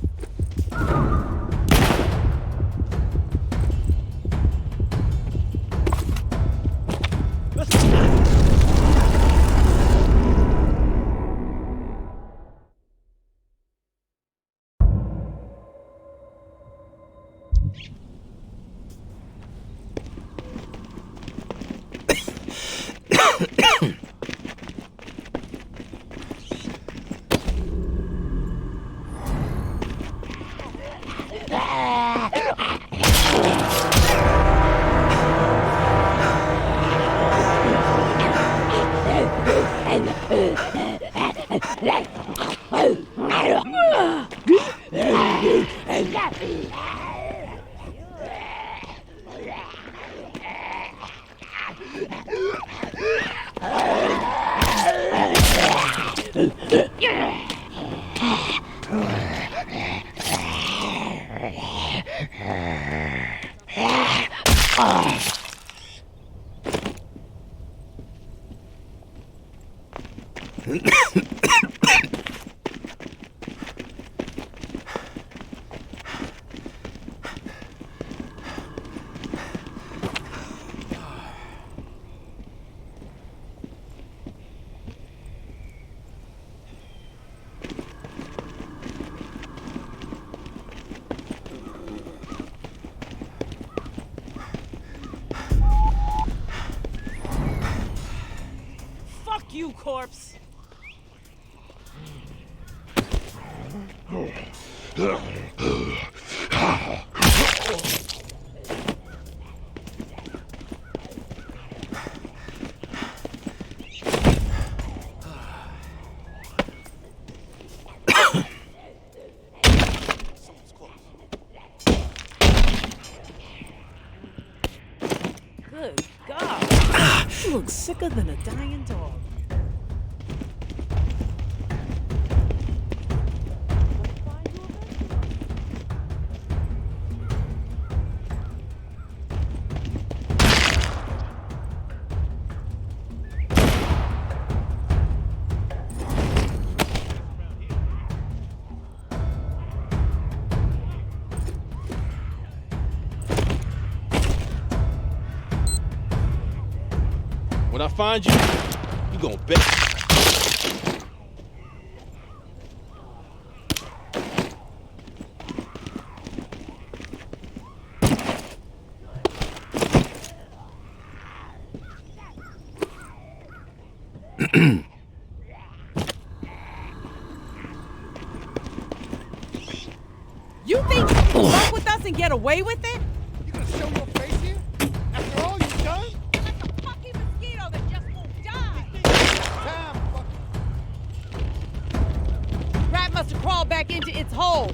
You corpse. Good God. You look sicker than a dying dog. When I find you, you gonna bet. You think you can fuck with us and get away with it? You gonna show your face here? After all you've done? Like a fucking mosquito that just won't die. Rat must have crawled back into its hole.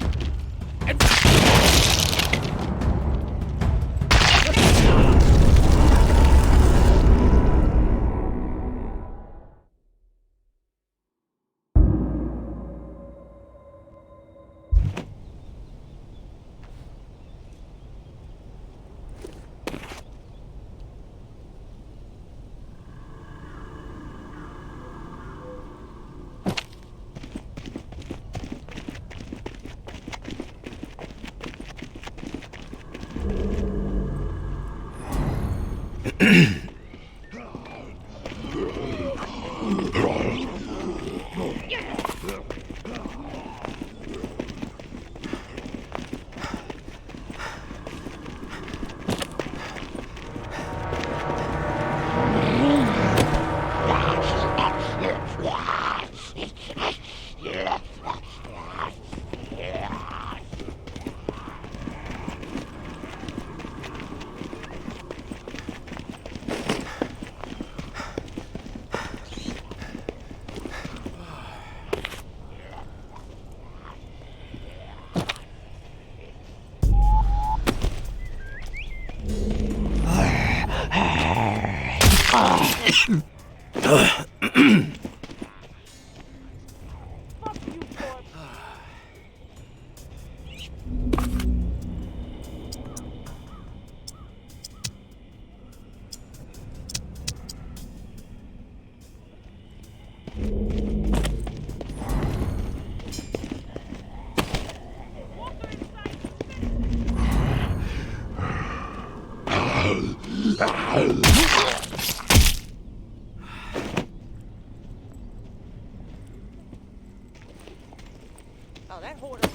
Oh, that hoarder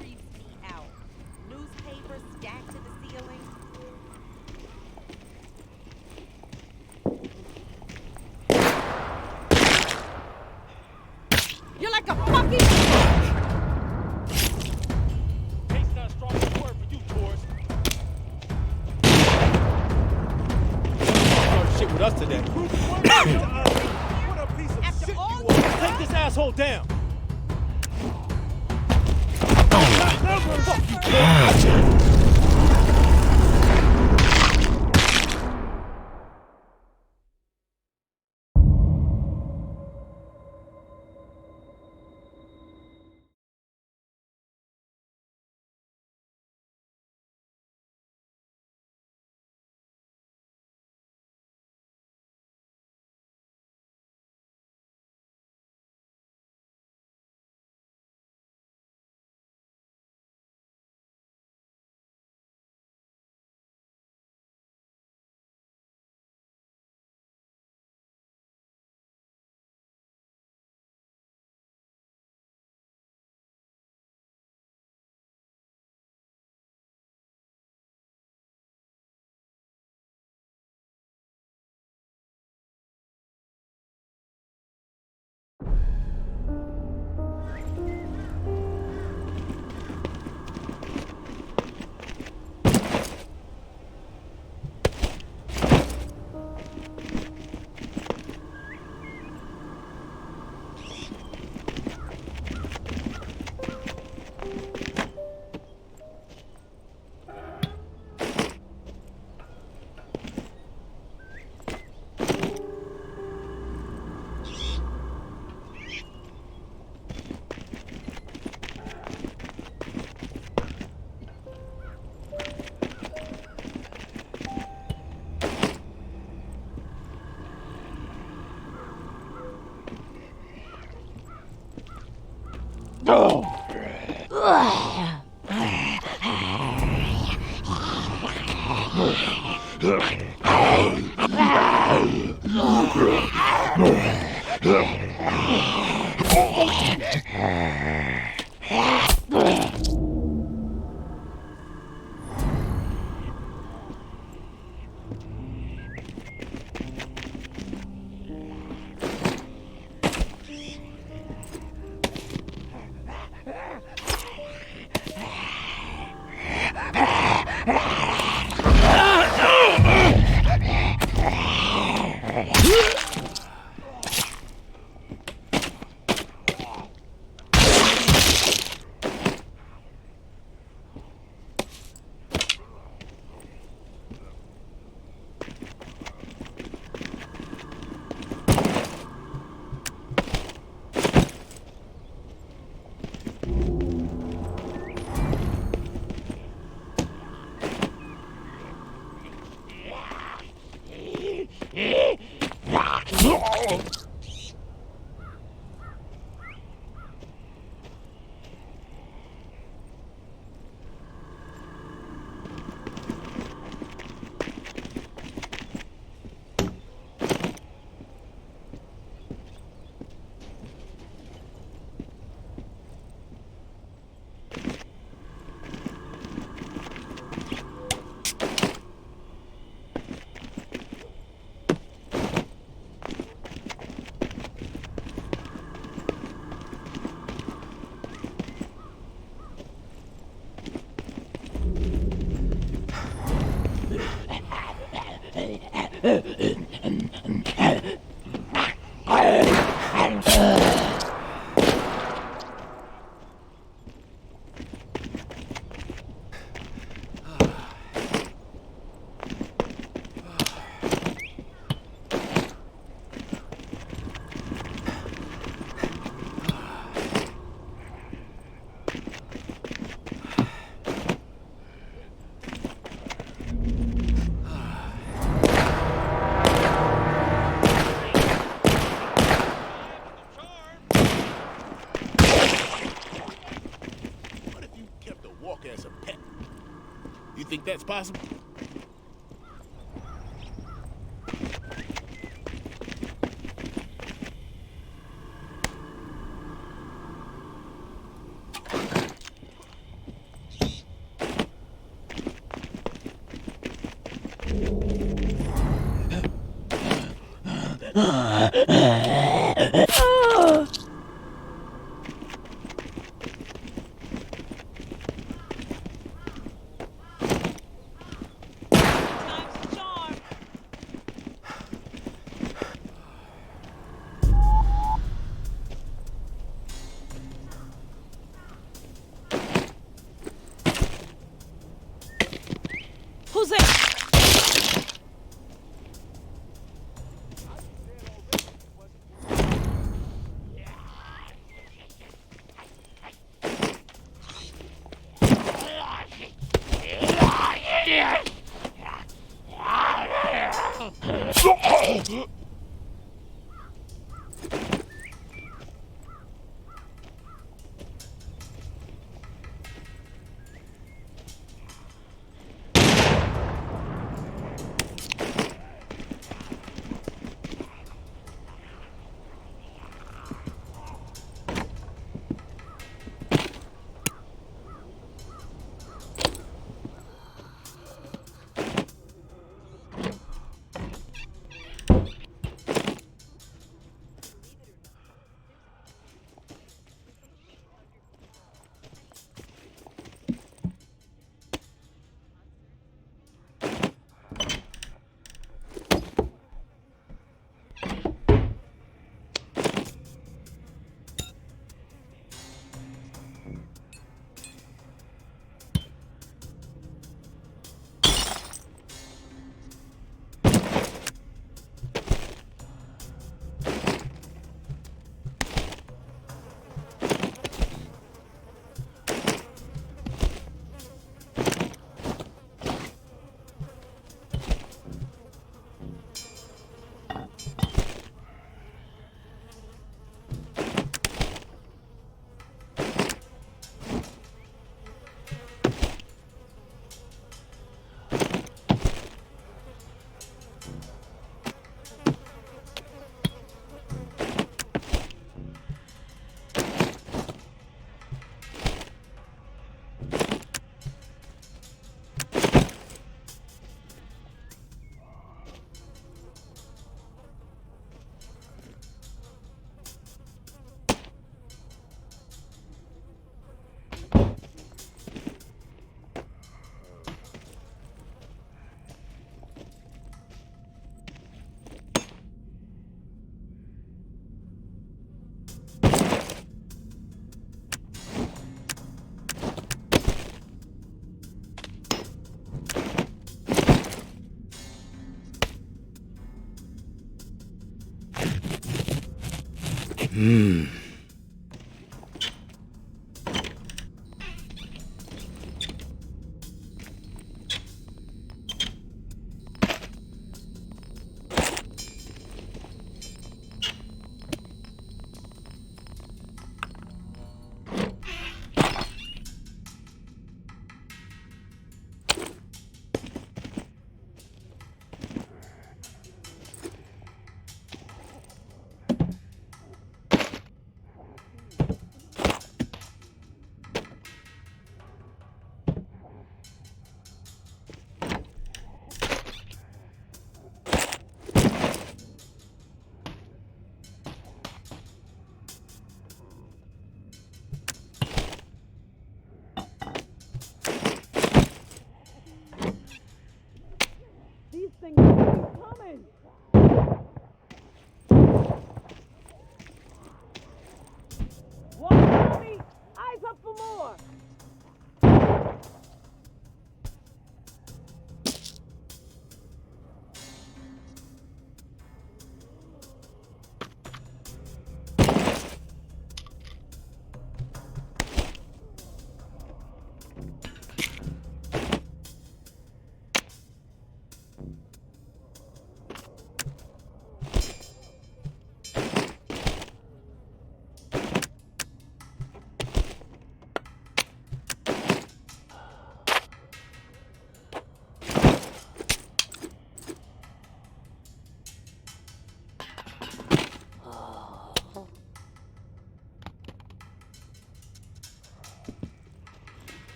creeps me out. Newspapers stacked to the ceiling. You're like a fucking... Taste not a strong word for you, Taurus. Start shit with us today. What a piece of After shit all you are. Take this asshole down. Fuck you, kid. What if you kept a walk as a pet? You think that's possible? Who's there?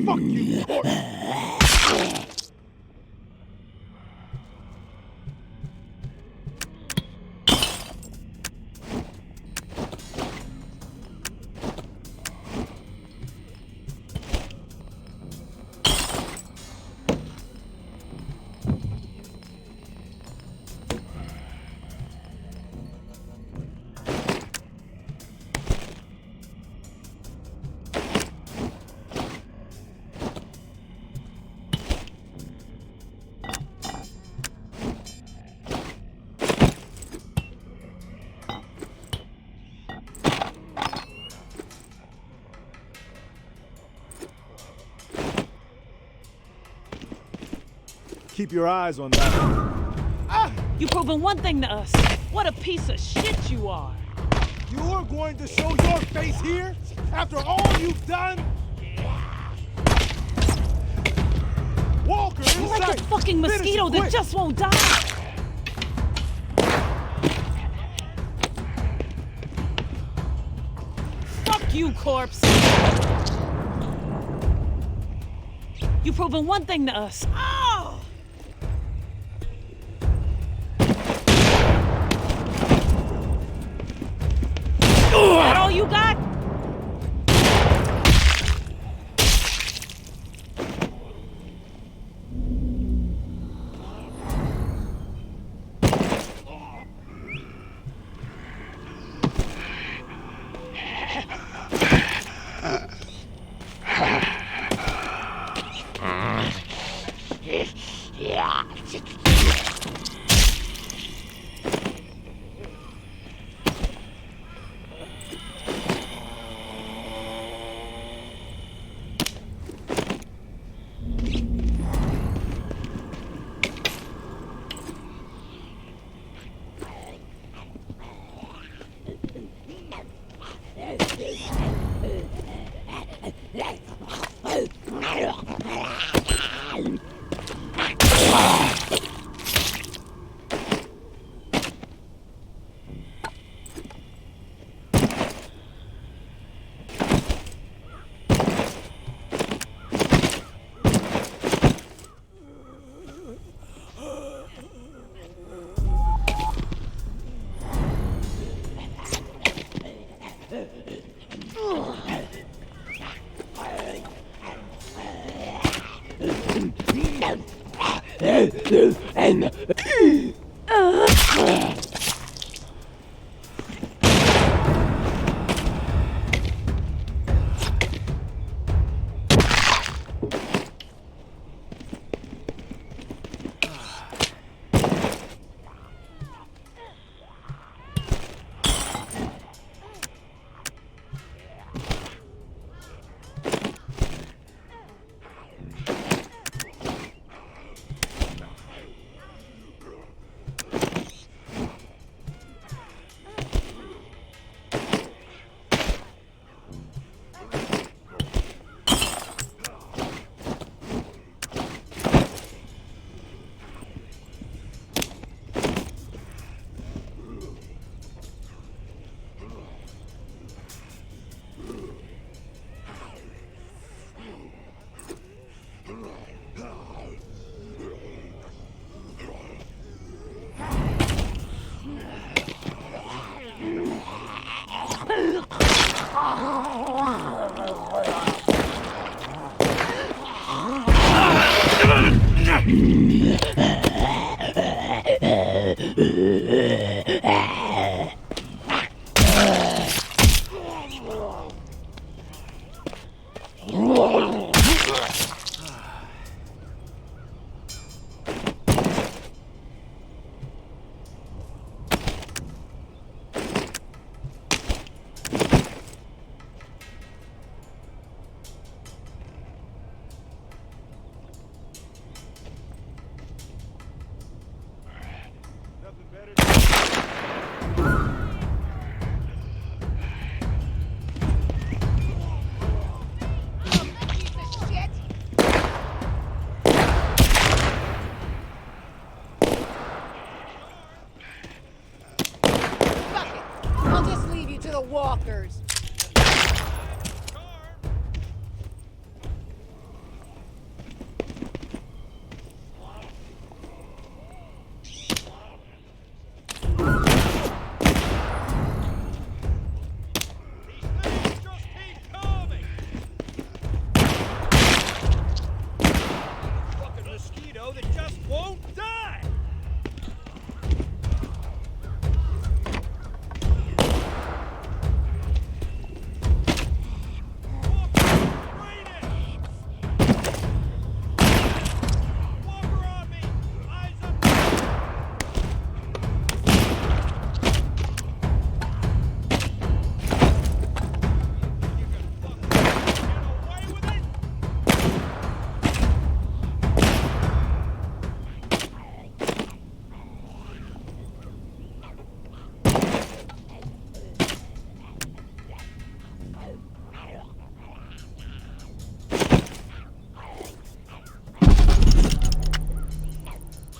Fuck you, corpse! Keep your eyes on that. You proving one thing to us. What a piece of shit you are. You're going to show your face here after all you've done? Walker, You're like a fucking mosquito that just won't die. Fuck you, corpse. You proving one thing to us. Oh! That all you got? Walkers.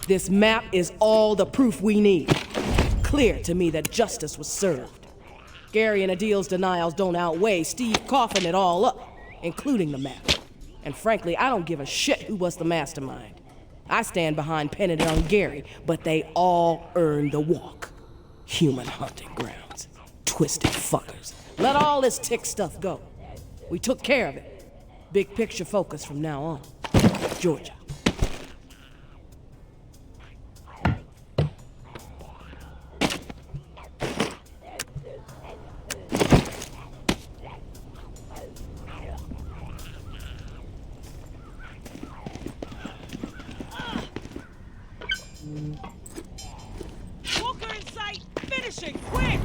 This map is all the proof we need. Clear to me that justice was served. Gary and Adil's denials don't outweigh Steve coughing it all up, including the map. And frankly, I don't give a shit who was the mastermind. I stand behind pinning it on Gary, but they all earned the walk. Human hunting grounds. Twisted fuckers. Let all this tick stuff go. We took care of it. Big picture focus from now on. Georgia. Walker in sight! Finishing! Quick!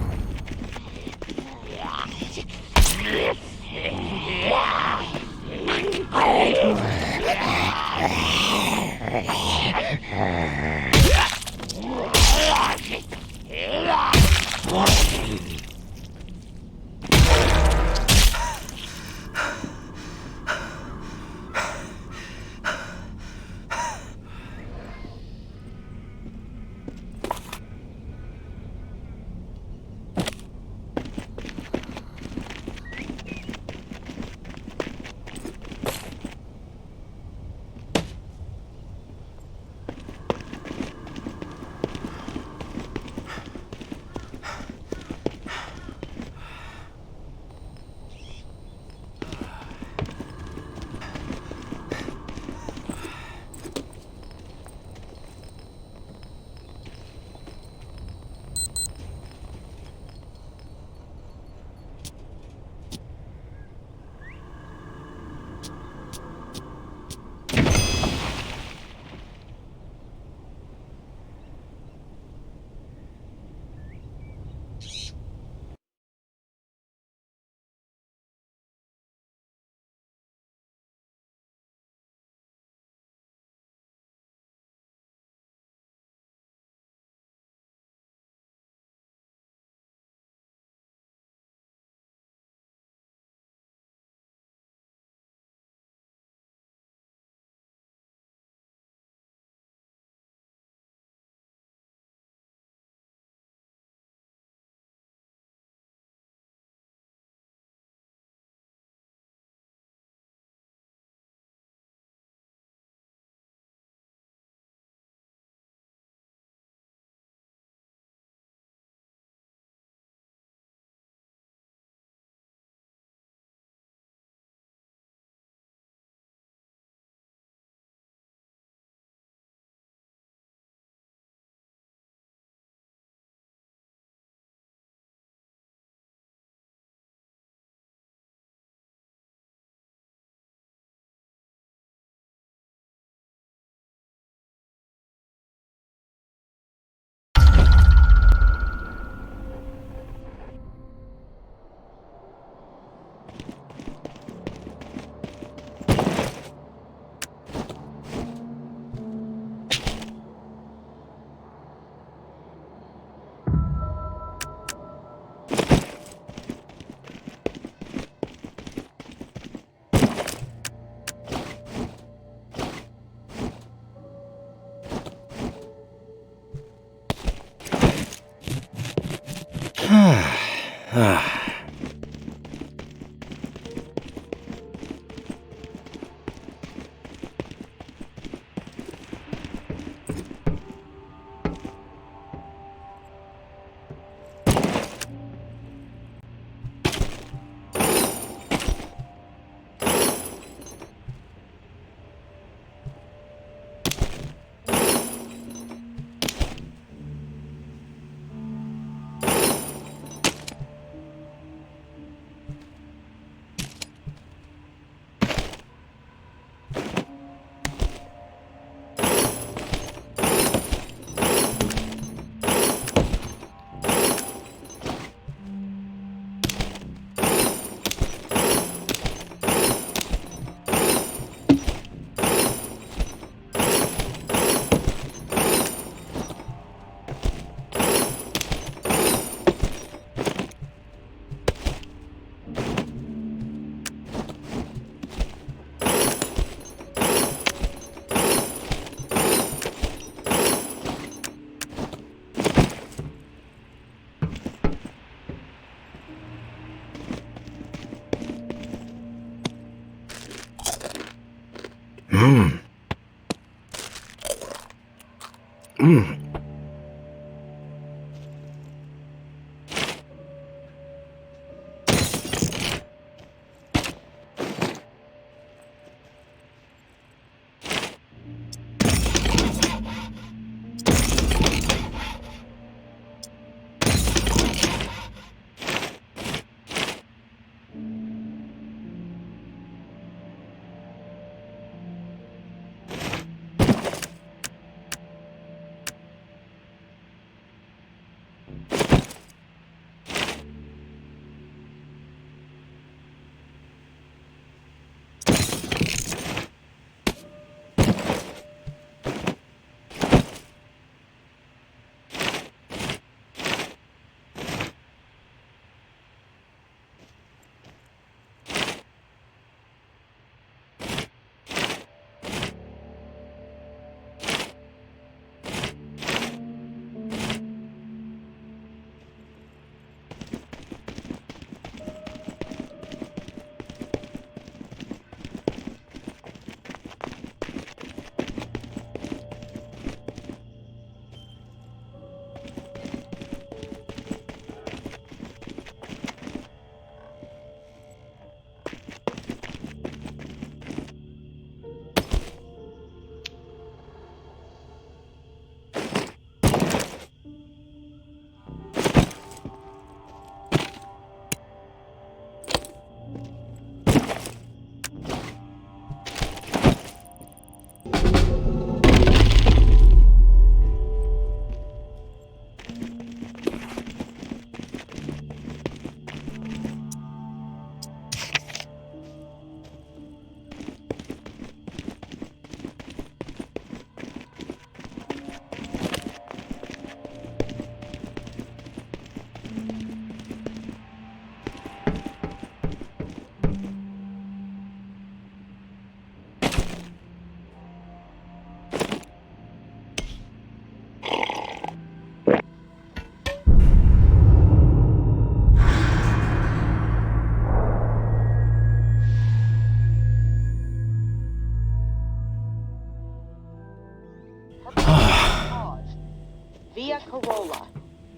Via Corolla.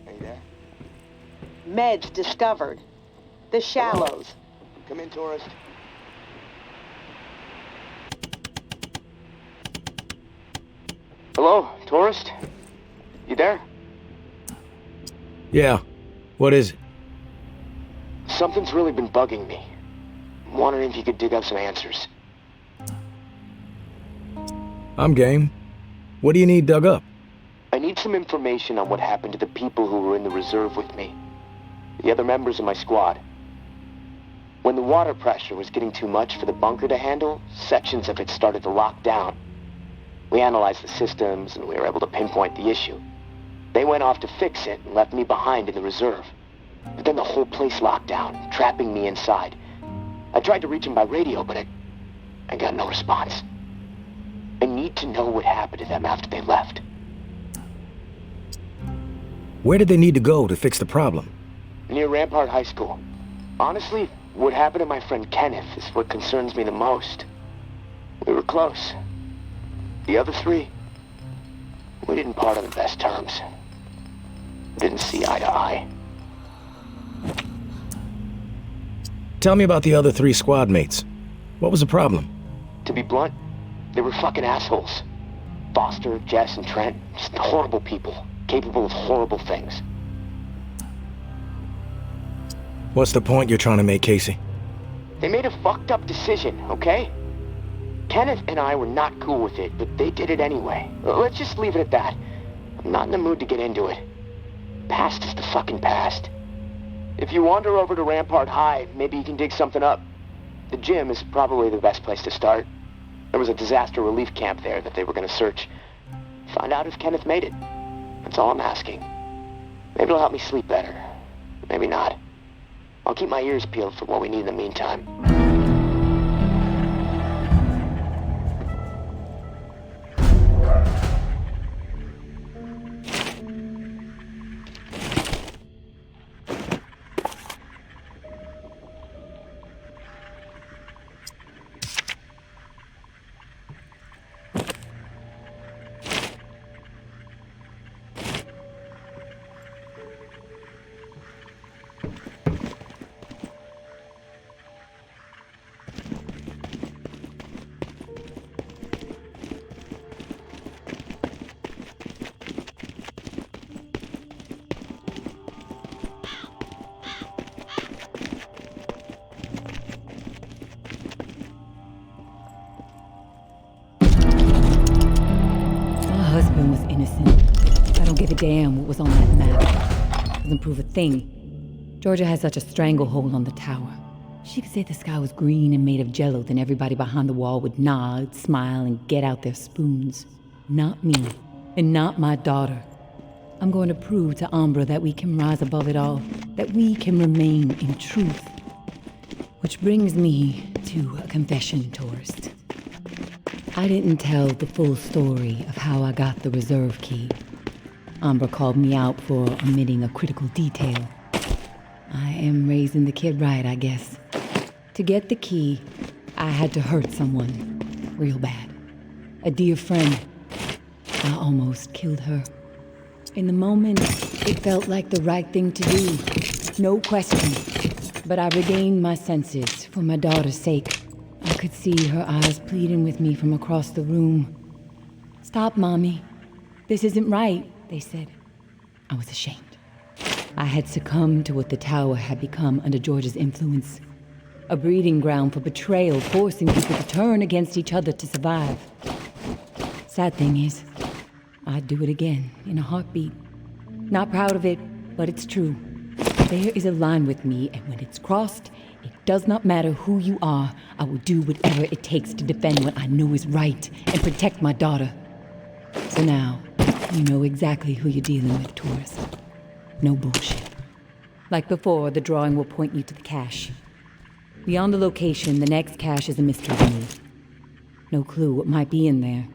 Are you there? Meds discovered. The shallows. Come in, tourist. Hello, tourist? You there? Yeah. What is it? Something's really been bugging me. I'm wondering if you could dig up some answers. I'm game. What do you need dug up? I need some information on what happened to the people who were in the reserve with me. The other members of my squad. When the water pressure was getting too much for the bunker to handle, sections of it started to lock down. We analyzed the systems and we were able to pinpoint the issue. They went off to fix it and left me behind in the reserve. But then the whole place locked down, trapping me inside. I tried to reach them by radio, but I got no response. I need to know what happened to them after they left. Where did they need to go to fix the problem? Near Rampart High School. Honestly, what happened to my friend Kenneth is what concerns me the most. We were close. The other three, we didn't part on the best terms. We didn't see eye to eye. Tell me about the other 3 squad mates. What was the problem? To be blunt, they were fucking assholes. Foster, Jess, and Trent, just horrible people, capable of horrible things. What's the point you're trying to make, Casey? They made a fucked up decision, okay? Kenneth and I were not cool with it, but they did it anyway. Let's just leave it at that. I'm not in the mood to get into it. Past is the fucking past. If you wander over to Rampart High, maybe you can dig something up. The gym is probably the best place to start. There was a disaster relief camp there that they were gonna search. Find out if Kenneth made it. That's all I'm asking. Maybe it'll help me sleep better. Maybe not. I'll keep my ears peeled for what we need in the meantime. missing. I don't give a damn what was on that map. Doesn't prove a thing. Georgia has such a stranglehold on the tower. She could say the sky was green and made of jello, then everybody behind the wall would nod, smile, and get out their spoons. Not me, and not my daughter. I'm going to prove to Umbra that we can rise above it all, that we can remain in truth. Which brings me to a confession, tourist. I didn't tell the full story of how I got the reserve key. Umbra called me out for omitting a critical detail. I am raising the kid right, I guess. To get the key, I had to hurt someone real bad. A dear friend. I almost killed her. In the moment, it felt like the right thing to do. No question. But I regained my senses for my daughter's sake. I could see her eyes pleading with me from across the room. "Stop, Mommy. This isn't right," they said. I was ashamed. I had succumbed to what the tower had become under George's influence. A breeding ground for betrayal, forcing people to turn against each other to survive. Sad thing is, I'd do it again in a heartbeat. Not proud of it, but it's true. There is a line with me, and when it's crossed, it does not matter who you are. I will do whatever it takes to defend what I know is right and protect my daughter. So now, you know exactly who you're dealing with, tourist. No bullshit. Like before, the drawing will point you to the cache. Beyond the location, the next cache is a mystery to me. No clue what might be in there.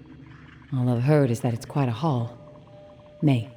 All I've heard is that it's quite a haul. May.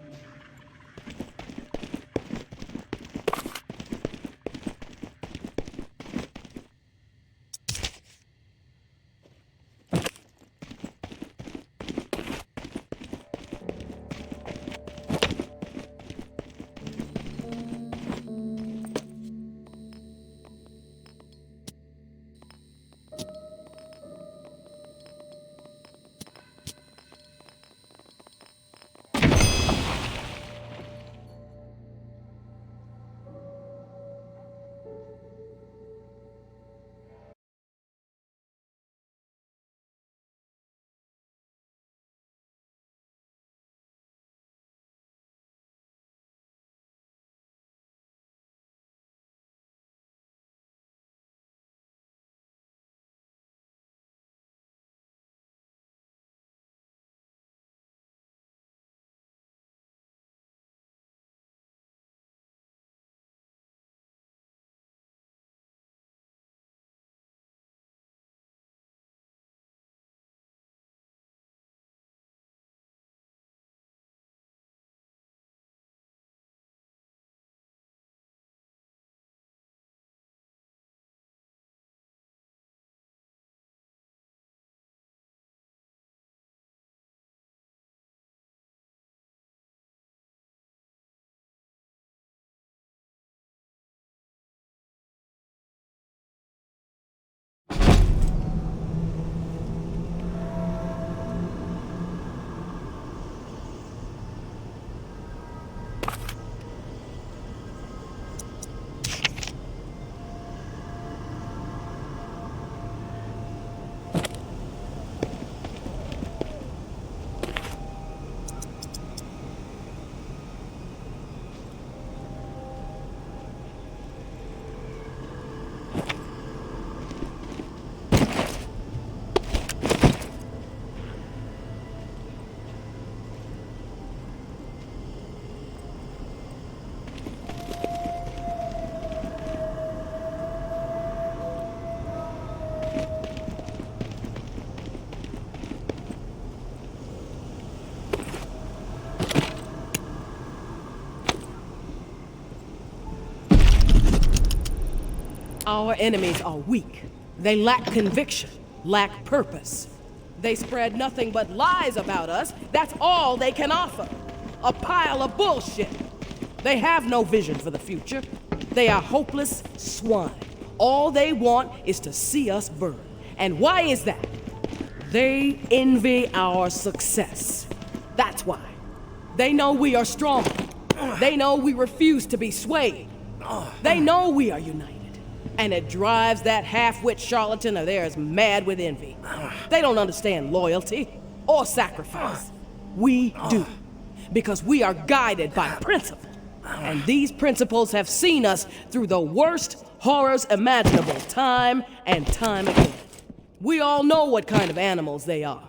Our enemies are weak. They lack conviction, lack purpose. They spread nothing but lies about us. That's all they can offer. A pile of bullshit. They have no vision for the future. They are hopeless swine. All they want is to see us burn. And why is that? They envy our success. That's why. They know we are strong. They know we refuse to be swayed. They know we are united. And it drives that half-wit charlatan of theirs mad with envy. They don't understand loyalty or sacrifice. We do. because we are guided by principle. And these principles have seen us through the worst horrors imaginable time and time again. We all know what kind of animals they are.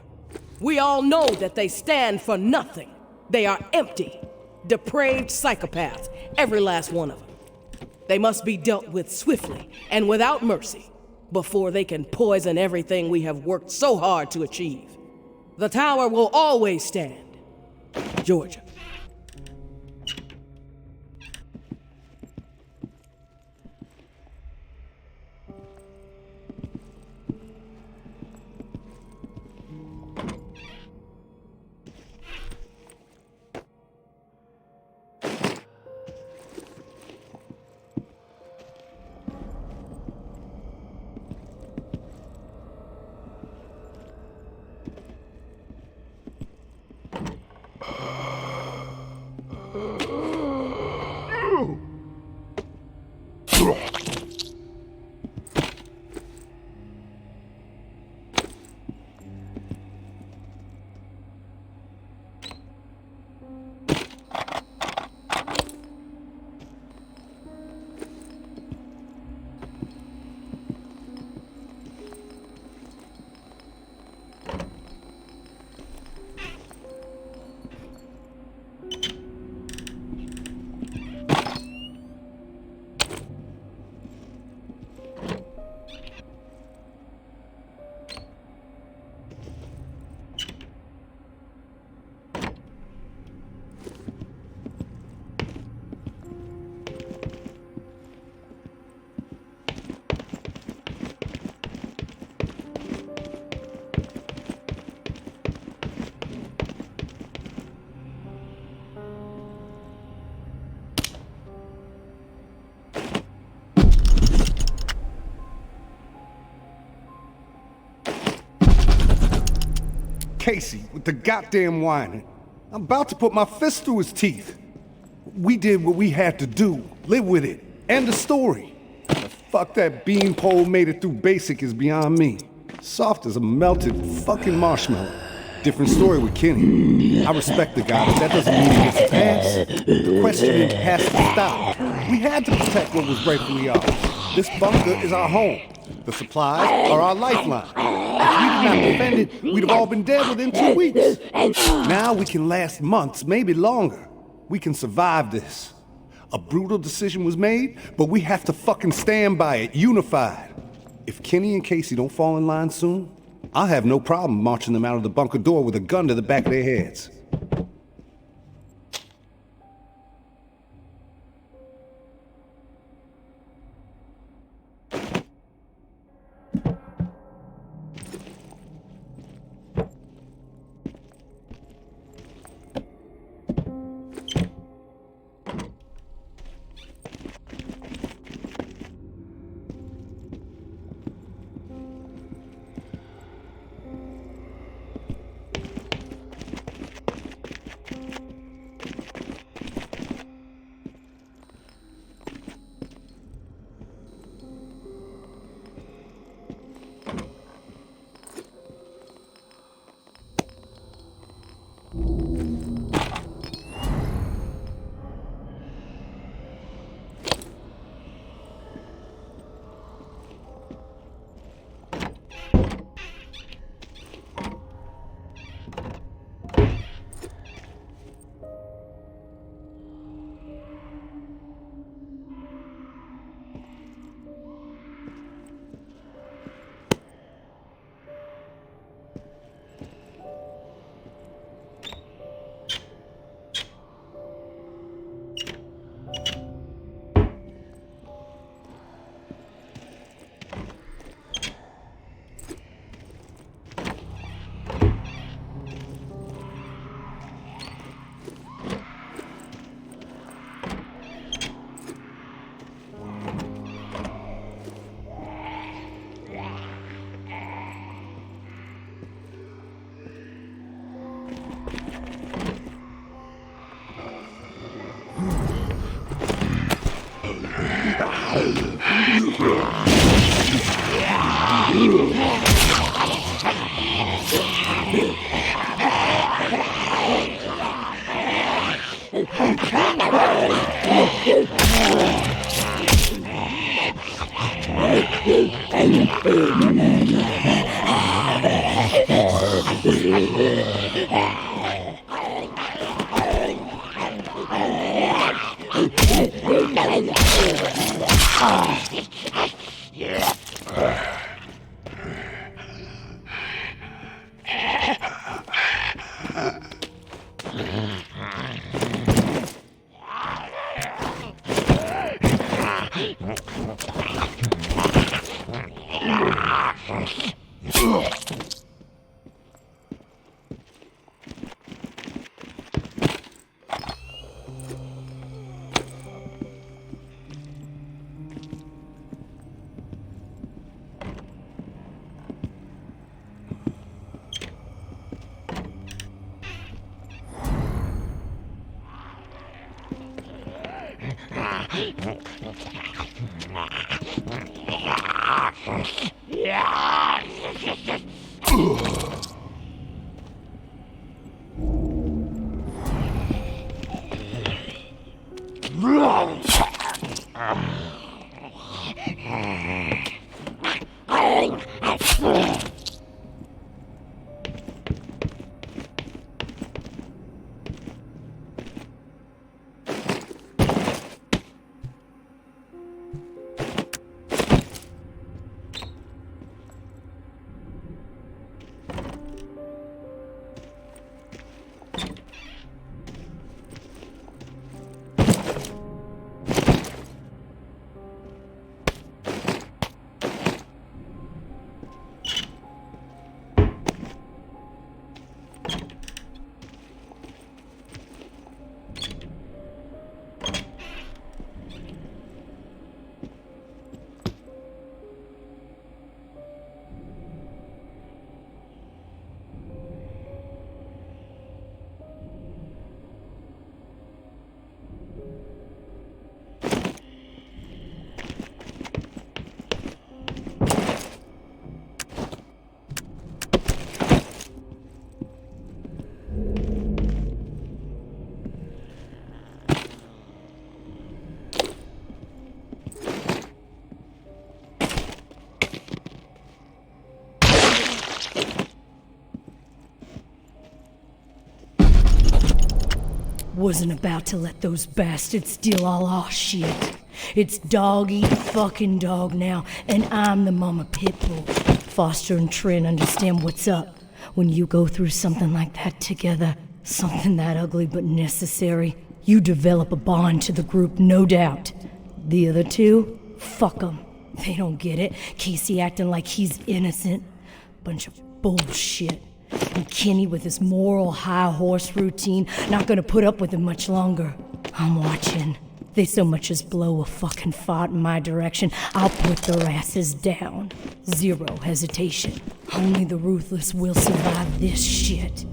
We all know that they stand for nothing. They are empty, depraved psychopaths, every last one of them. They must be dealt with swiftly and without mercy before they can poison everything we have worked so hard to achieve. The tower will always stand. Georgia. Casey with the goddamn whining. I'm about to put my fist through his teeth. We did what we had to do. Live with it. End of story. The fuck that beanpole made it through basic is beyond me. Soft as a melted fucking marshmallow. Different story with Kenny. I respect the guy, but that doesn't mean he gets a pass. The questioning has to stop. We had to protect what was rightfully ours. This bunker is our home. The supplies are our lifeline. If we did not defend it, we'd have all been dead within 2 weeks. Now we can last months, maybe longer. We can survive this. A brutal decision was made, but we have to fucking stand by it, unified. If Kenny and Casey don't fall in line soon, I'll have no problem marching them out of the bunker door with a gun to the back of their heads. Wasn't about to let those bastards steal all our shit. It's dog eat fucking dog now, and I'm the mama pit bull. Foster and Trin understand what's up. When you go through something like that together, something that ugly but necessary, you develop a bond to the group, no doubt. The other two? Fuck them. They don't get it. Casey acting like he's innocent. Bunch of bullshit. And Kenny with his moral high horse routine, not gonna put up with it much longer. I'm watching. They so much as blow a fucking fart in my direction, I'll put their asses down. Zero hesitation. Only the ruthless will survive this shit.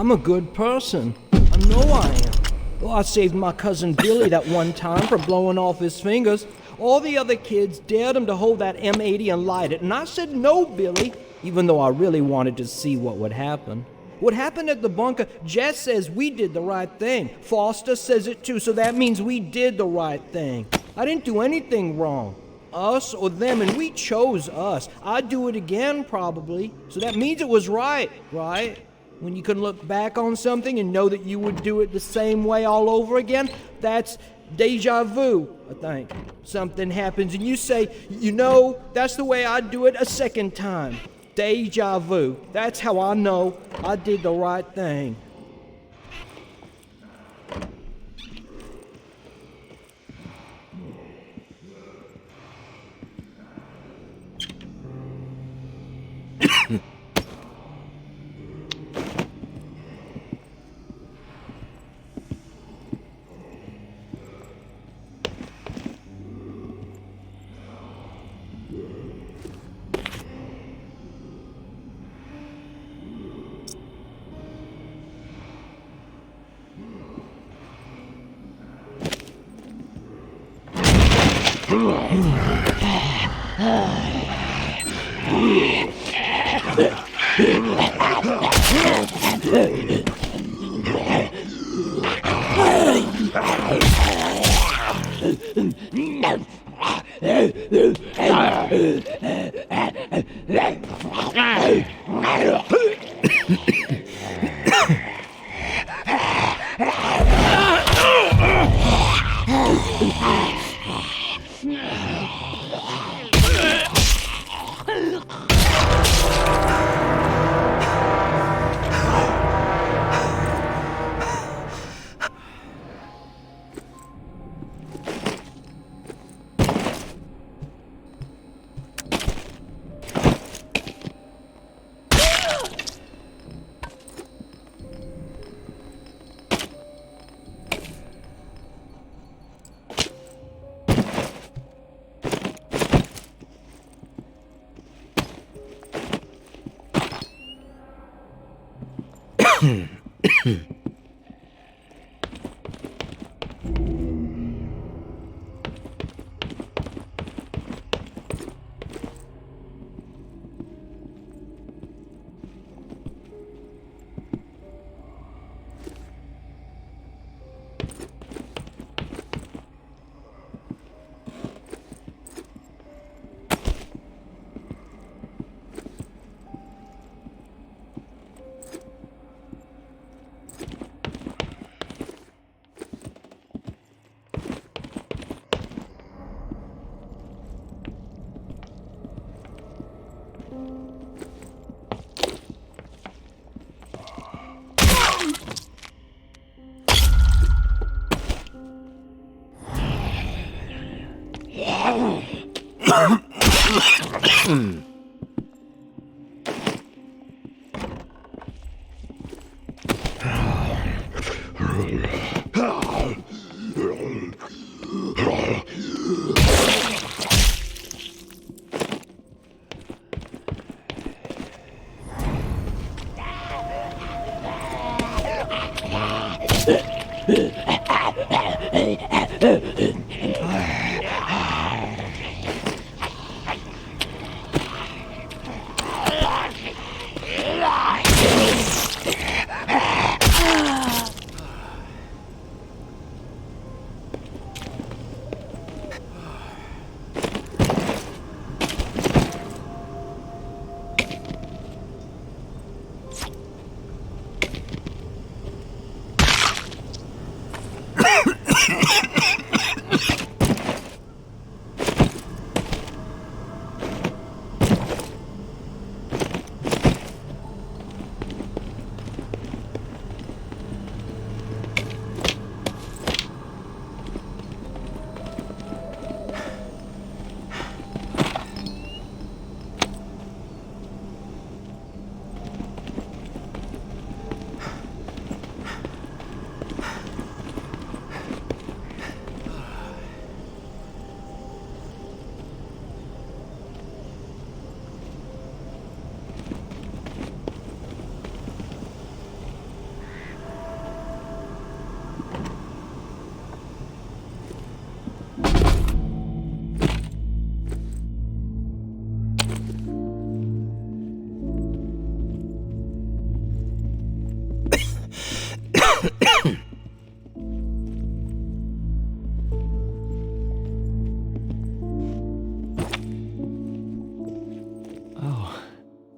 I'm a good person. I know I am. Well, I saved my cousin Billy that one time from blowing off his fingers. All the other kids dared him to hold that M80 and light it, and I said no, Billy, even though I really wanted to see what would happen. What happened at the bunker, Jess says we did the right thing. Foster says it too, so that means we did the right thing. I didn't do anything wrong. Us or them, and we chose us. I'd do it again, probably. So that means it was right, right? When you can look back on something and know that you would do it the same way all over again, that's deja vu, I think. Something happens and you say, you know, that's the way I'd do it a second time. Deja vu. That's how I know I did the right thing.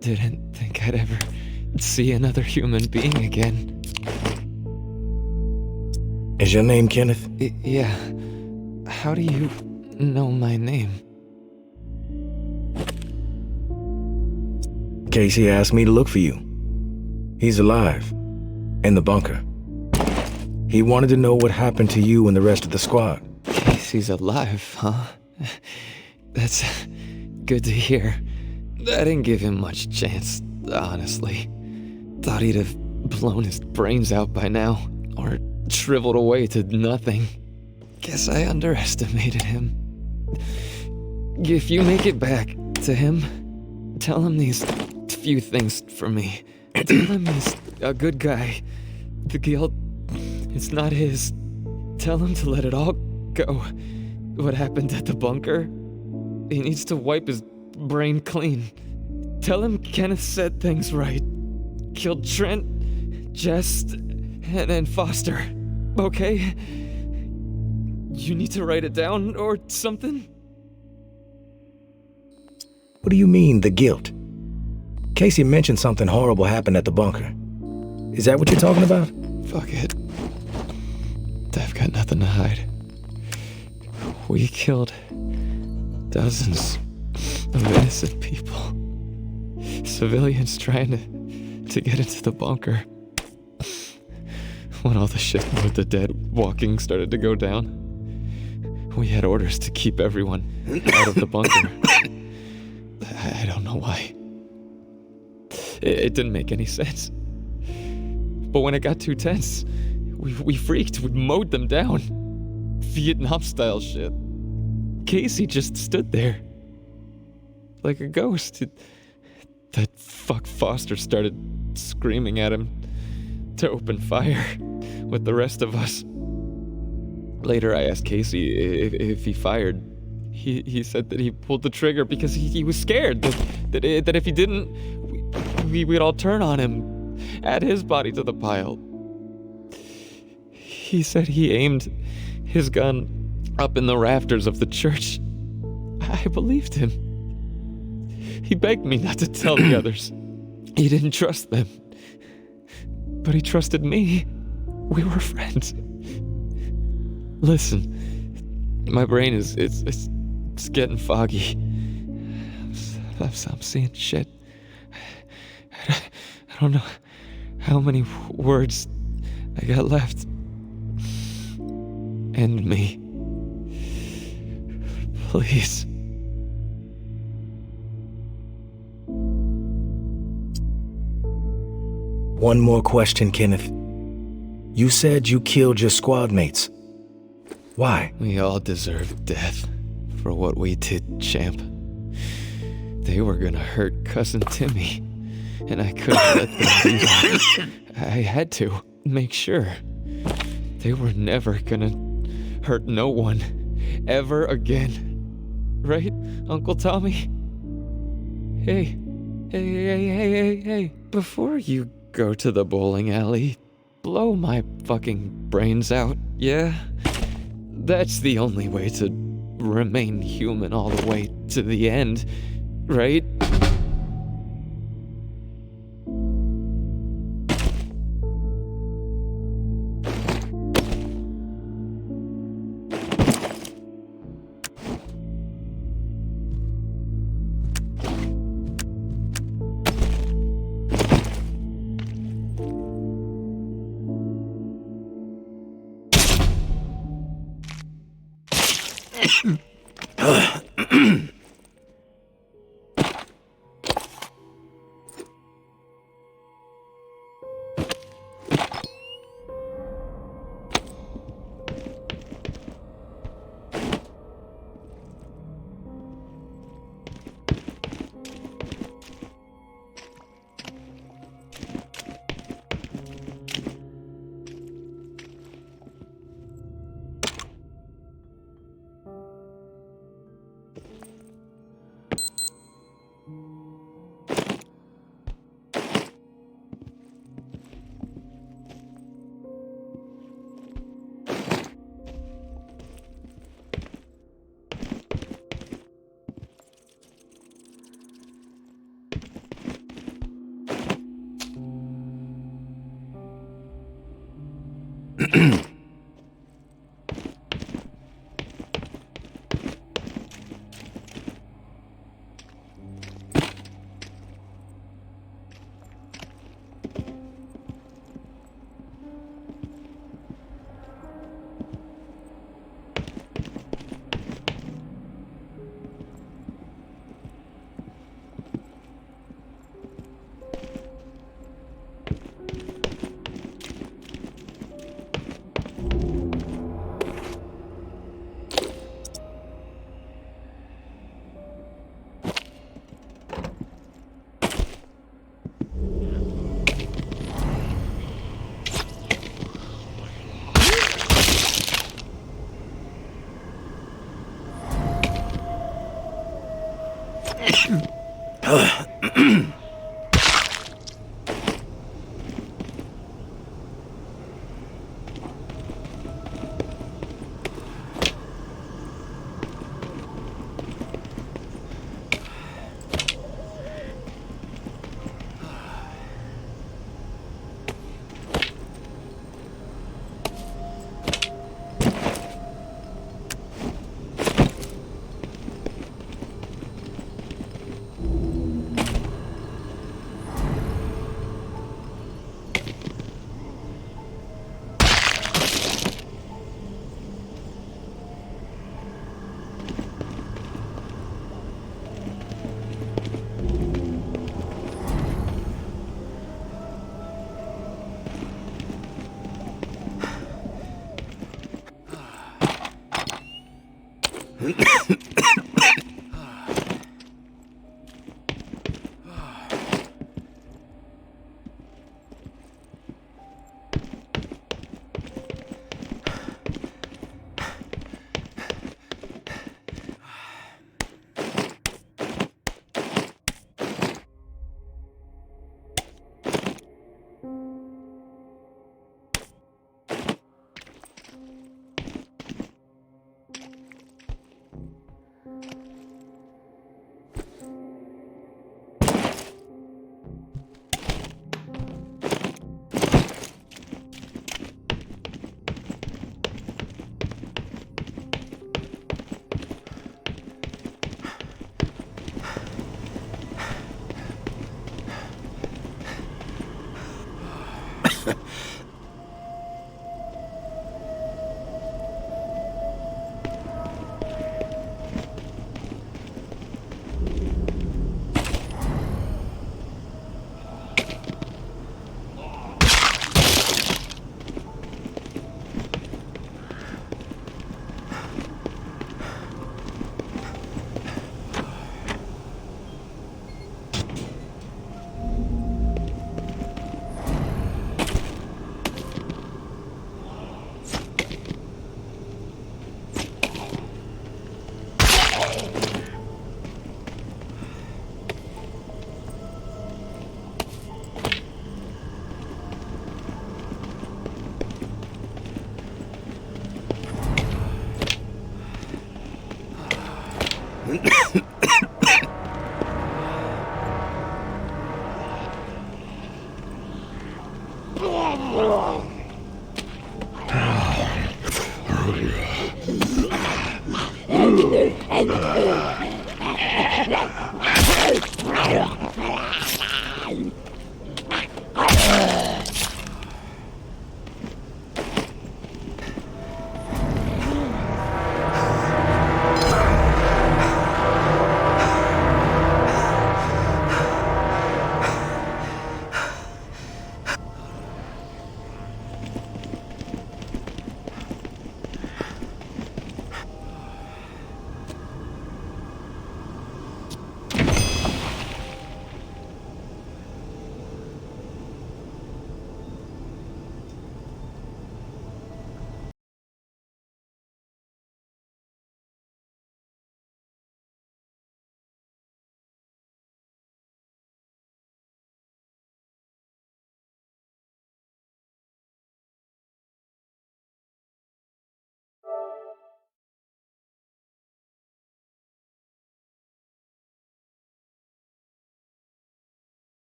Didn't think I'd ever see another human being again. Is your name Kenneth? Yeah. How do you know my name? Casey asked me to look for you. He's alive. In the bunker. He wanted to know what happened to you and the rest of the squad. Casey's alive, huh? That's good to hear. I didn't give him much chance, honestly. Thought he'd have blown his brains out by now, or shriveled away to nothing. Guess I underestimated him. If you make it back to him, tell him these few things for me. Tell him he's a good guy. The guilt, it's not his. Tell him to let it all go. What happened at the bunker? He needs to wipe his brain clean. Tell him Kenneth said things right. Killed Trent, Jess, and Foster. Okay? You need to write it down or something? What do you mean, the guilt? Casey mentioned something horrible happened at the bunker. Is that what you're talking about? Fuck it. I've got nothing to hide. We killed dozens of innocent people. Civilians trying to get into the bunker. When all the shit with the dead walking started to go down, we had orders to keep everyone out of the bunker. I don't know why. It didn't make any sense. But when it got too tense, we freaked. We mowed them down. Vietnam-style shit. Casey just stood there. Like a ghost. That fuck Foster started screaming at him to open fire with the rest of us. Later I asked Casey if he fired. He said that he pulled the trigger because he was scared that if he didn't, we'd all turn on him, add his body to the pile. He said he aimed his gun up in the rafters of the church. I believed him. He begged me not to tell the others. He didn't trust them. But he trusted me. We were friends. Listen, my brain is getting foggy. I'm seeing shit. I don't know how many words I got left. End me. Please. One more question, Kenneth. You said you killed your squad mates. Why? We all deserve death for what we did, champ. They were gonna hurt Cousin Timmy, and I couldn't let them do that. I had to make sure. They were never gonna hurt no one ever again. Right, Uncle Tommy? Hey. Before you go to the bowling alley, blow my fucking brains out, yeah? That's the only way to remain human all the way to the end, right?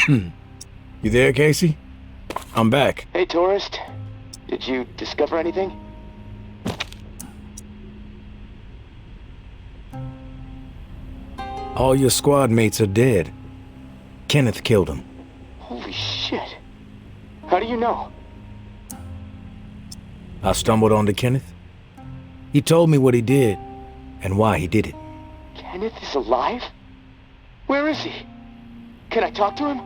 You there, Casey? I'm back. Hey, tourist. Did you discover anything? All your squad mates are dead. Kenneth killed them. Holy shit. How do you know? I stumbled onto Kenneth. He told me what he did and why he did it. Kenneth is alive? Where is he? Can I talk to him?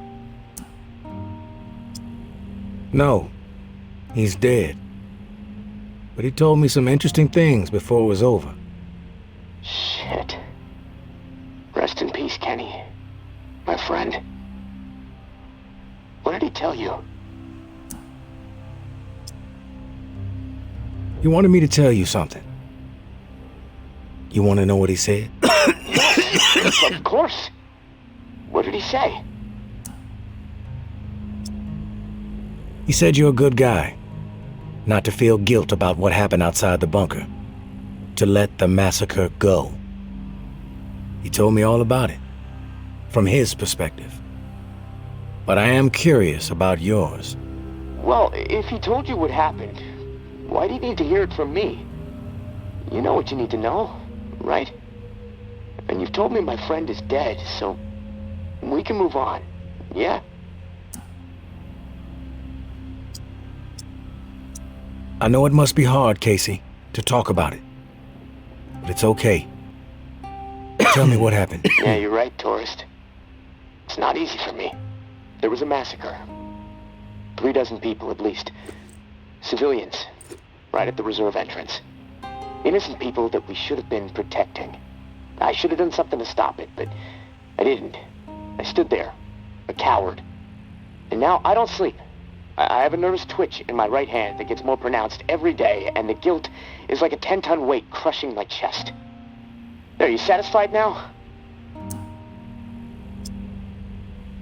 No, he's dead. But he told me some interesting things before it was over. Shit. Rest in peace, Kenny. My friend. What did he tell you? He wanted me to tell you something. You want to know what he said? Yes, of course. What did he say? He said you're a good guy. Not to feel guilt about what happened outside the bunker. To let the massacre go. He told me all about it. From his perspective. But I am curious about yours. Well, if he told you what happened, why do you need to hear it from me? You know what you need to know, right? And you've told me my friend is dead, so we can move on, yeah? I know it must be hard, Casey, to talk about it. But it's okay. Tell me what happened. Yeah, you're right, tourist. It's not easy for me. There was a massacre. 36 people at least. Civilians. Right at the reserve entrance. Innocent people that we should have been protecting. I should have done something to stop it, but I didn't. I stood there, a coward. And now I don't sleep. I have a nervous twitch in my right hand that gets more pronounced every day, and the guilt is like a 10-ton weight crushing my chest. Are you satisfied now?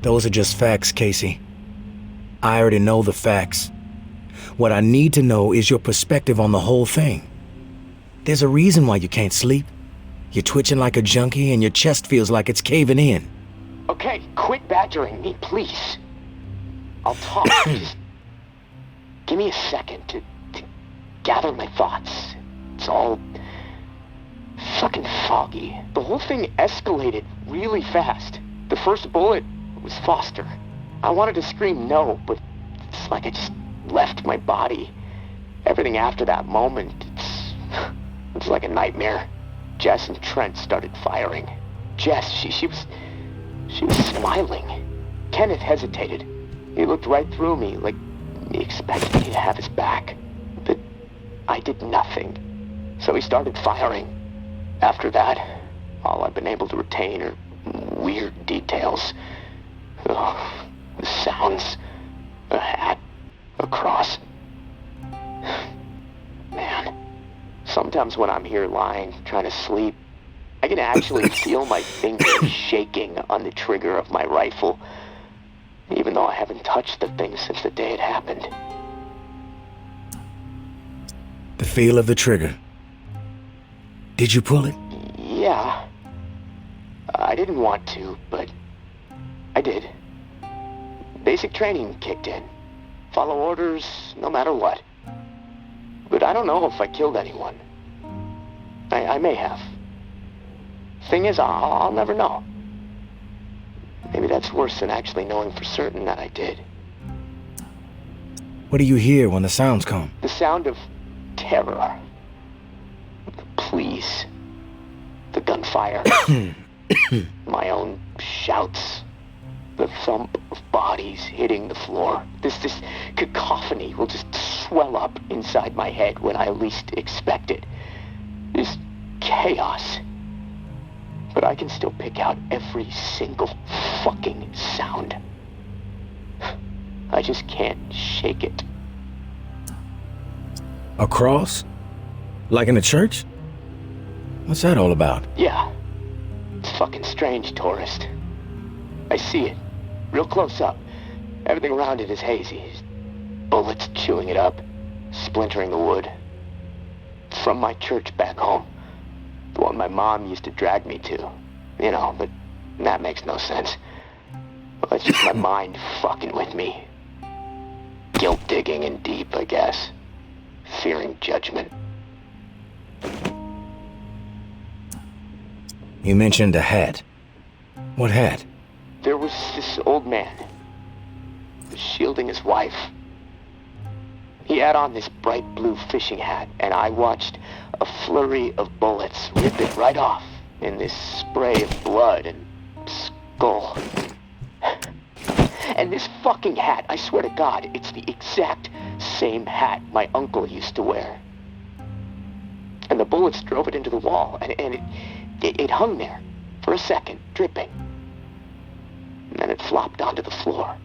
Those are just facts, Casey. I already know the facts. What I need to know is your perspective on the whole thing. There's a reason why you can't sleep. You're twitching like a junkie and your chest feels like it's caving in. Okay, quit badgering me, please. I'll talk. Just give me a second to gather my thoughts. It's all fucking foggy. The whole thing escalated really fast. The first bullet was Foster. I wanted to scream no, but it's like I just left my body. Everything after that moment, it's like a nightmare. Jess and Trent started firing. Jess, she was smiling. Kenneth hesitated. He looked right through me, like he expected me to have his back. But I did nothing. So he started firing. After that, all I've been able to retain are weird details. Oh, the sounds, a hat, a cross. Man, sometimes when I'm here lying, trying to sleep, I can actually feel my fingers shaking on the trigger of my rifle, even though I haven't touched the thing since the day it happened. The feel of the trigger. Did you pull it? Yeah. I didn't want to, but I did. Basic training kicked in. Follow orders, no matter what. But I don't know if I killed anyone. I may have. Thing is, I'll never know. Maybe that's worse than actually knowing for certain that I did. What do you hear when the sounds come? The sound of terror. Please. The gunfire. My own shouts. The thump of bodies hitting the floor. This cacophony will just swell up inside my head when I least expect it. This chaos. But I can still pick out every single fucking sound. I just can't shake it. A cross? Like in a church? What's that all about? Yeah. It's fucking strange, tourist. I see it. Real close up. Everything around it is hazy. Bullets chewing it up. Splintering the wood. It's from my church back home. The one my mom used to drag me to. You know, but that makes no sense. It's just my mind fucking with me. Guilt digging in deep, I guess. Fearing judgment. You mentioned a hat. What hat? There was this old man. Shielding his wife. He had on this bright blue fishing hat, and I watched a flurry of bullets rip it right off in this spray of blood and skull. And this fucking hat, I swear to God, it's the exact same hat my uncle used to wear. And the bullets drove it into the wall, and it hung there for a second, dripping. And then it flopped onto the floor.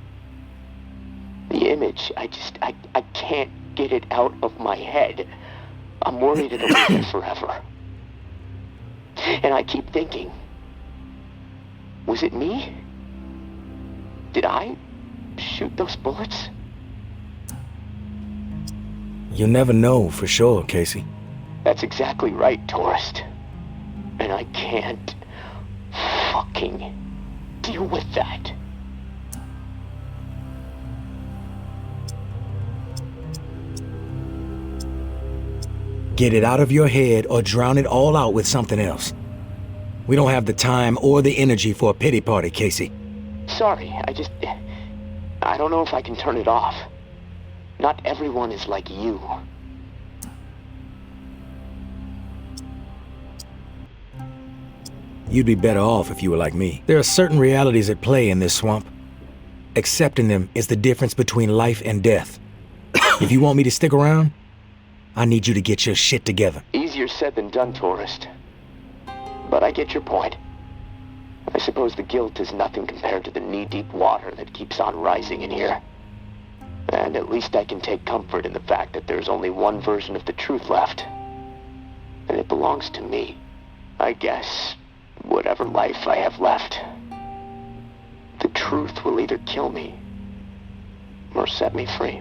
The image, I can't get it out of my head. I'm worried it'll be there forever. And I keep thinking, was it me? Did I shoot those bullets? You never know for sure, Casey. That's exactly right, tourist. And I can't fucking deal with that. Get it out of your head or drown it all out with something else. We don't have the time or the energy for a pity party, Casey. Sorry, I don't know if I can turn it off. Not everyone is like you. You'd be better off if you were like me. There are certain realities at play in this swamp. Accepting them is the difference between life and death. If you want me to stick around, I need you to get your shit together. Easier said than done, tourist. But I get your point. I suppose the guilt is nothing compared to the knee-deep water that keeps on rising in here. And at least I can take comfort in the fact that there's only one version of the truth left. And it belongs to me. I guess, whatever life I have left. The truth will either kill me or set me free.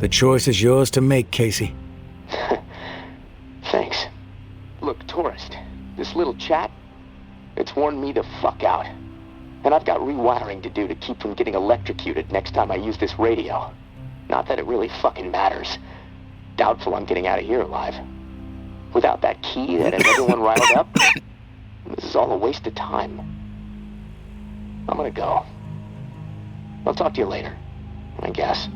The choice is yours to make, Casey. Thanks. Look, tourist, this little chat, it's worn me the fuck out. And I've got rewiring to do to keep from getting electrocuted next time I use this radio. Not that it really fucking matters. Doubtful I'm getting out of here alive. Without that key that has everyone riled up, this is all a waste of time. I'm gonna go. I'll talk to you later, I guess.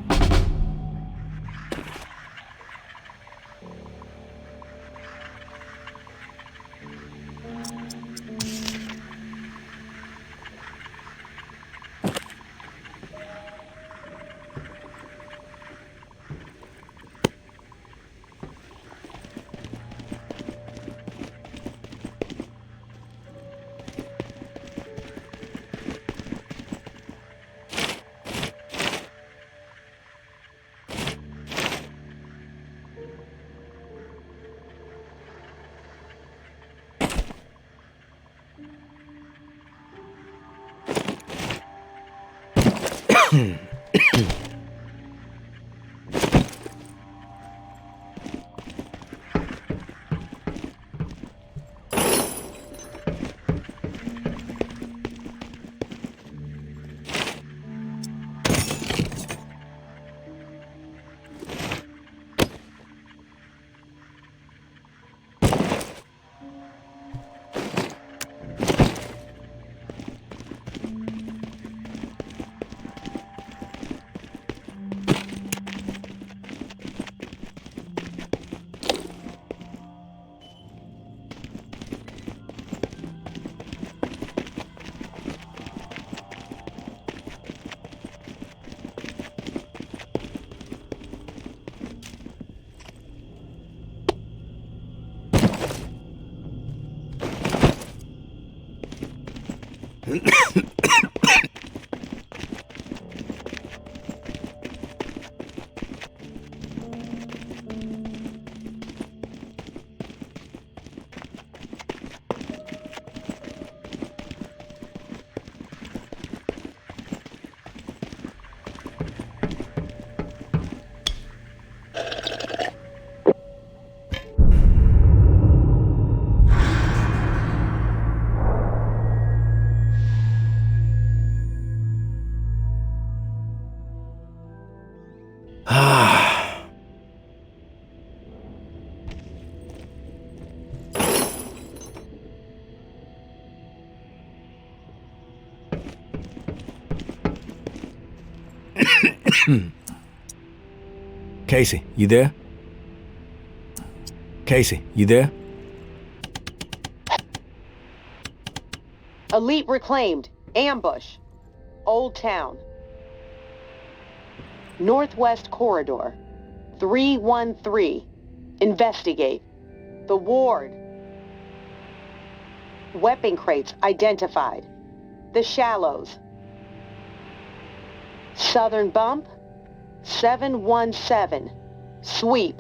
Casey, you there? Casey, you there? Elite reclaimed. Ambush. Old Town. Northwest Corridor. 313. Investigate. The Ward. Weapon crates identified. The Shallows. Southern Bump. 717. Sweep.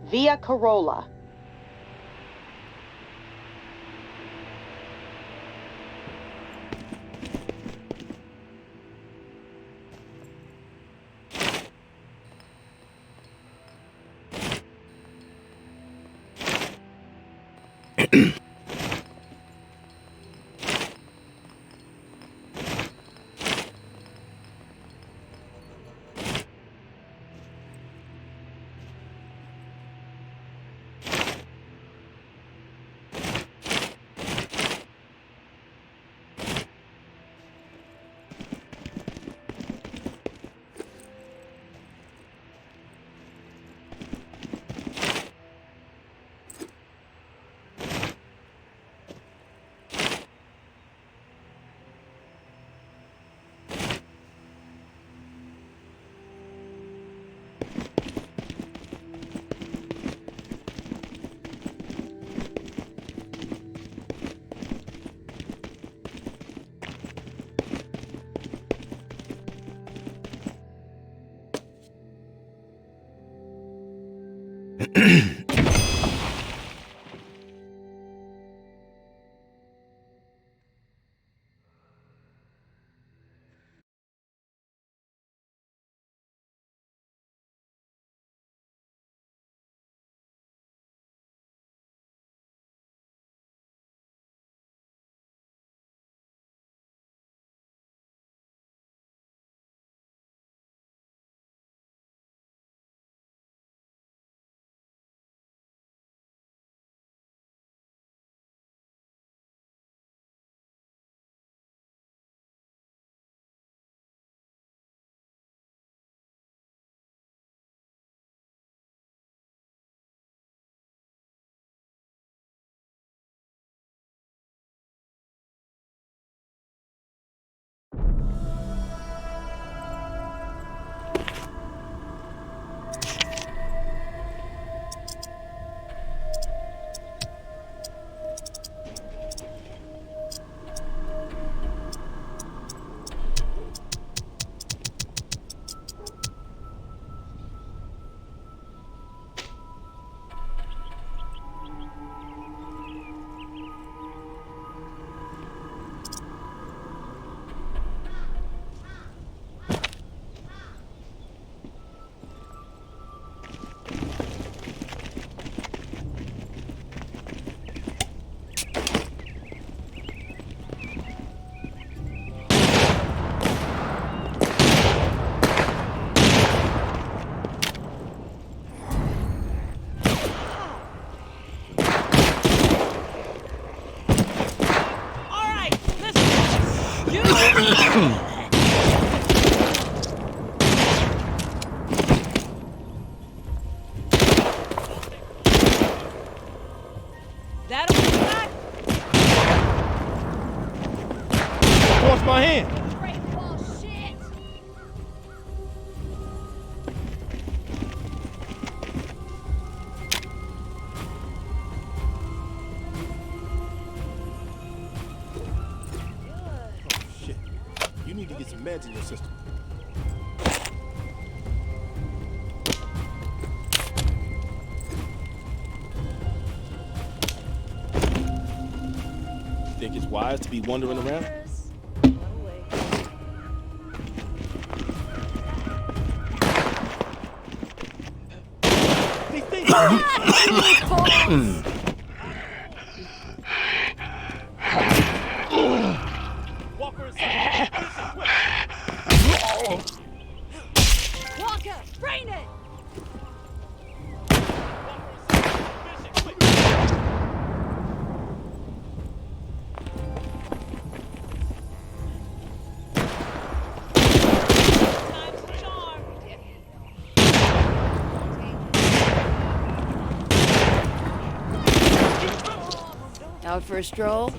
Via Corolla. Wash my hand. Oh, shit. You need to get some meds in your system. Think it's wise to be wandering around? Walker, brain it! Out for a stroll?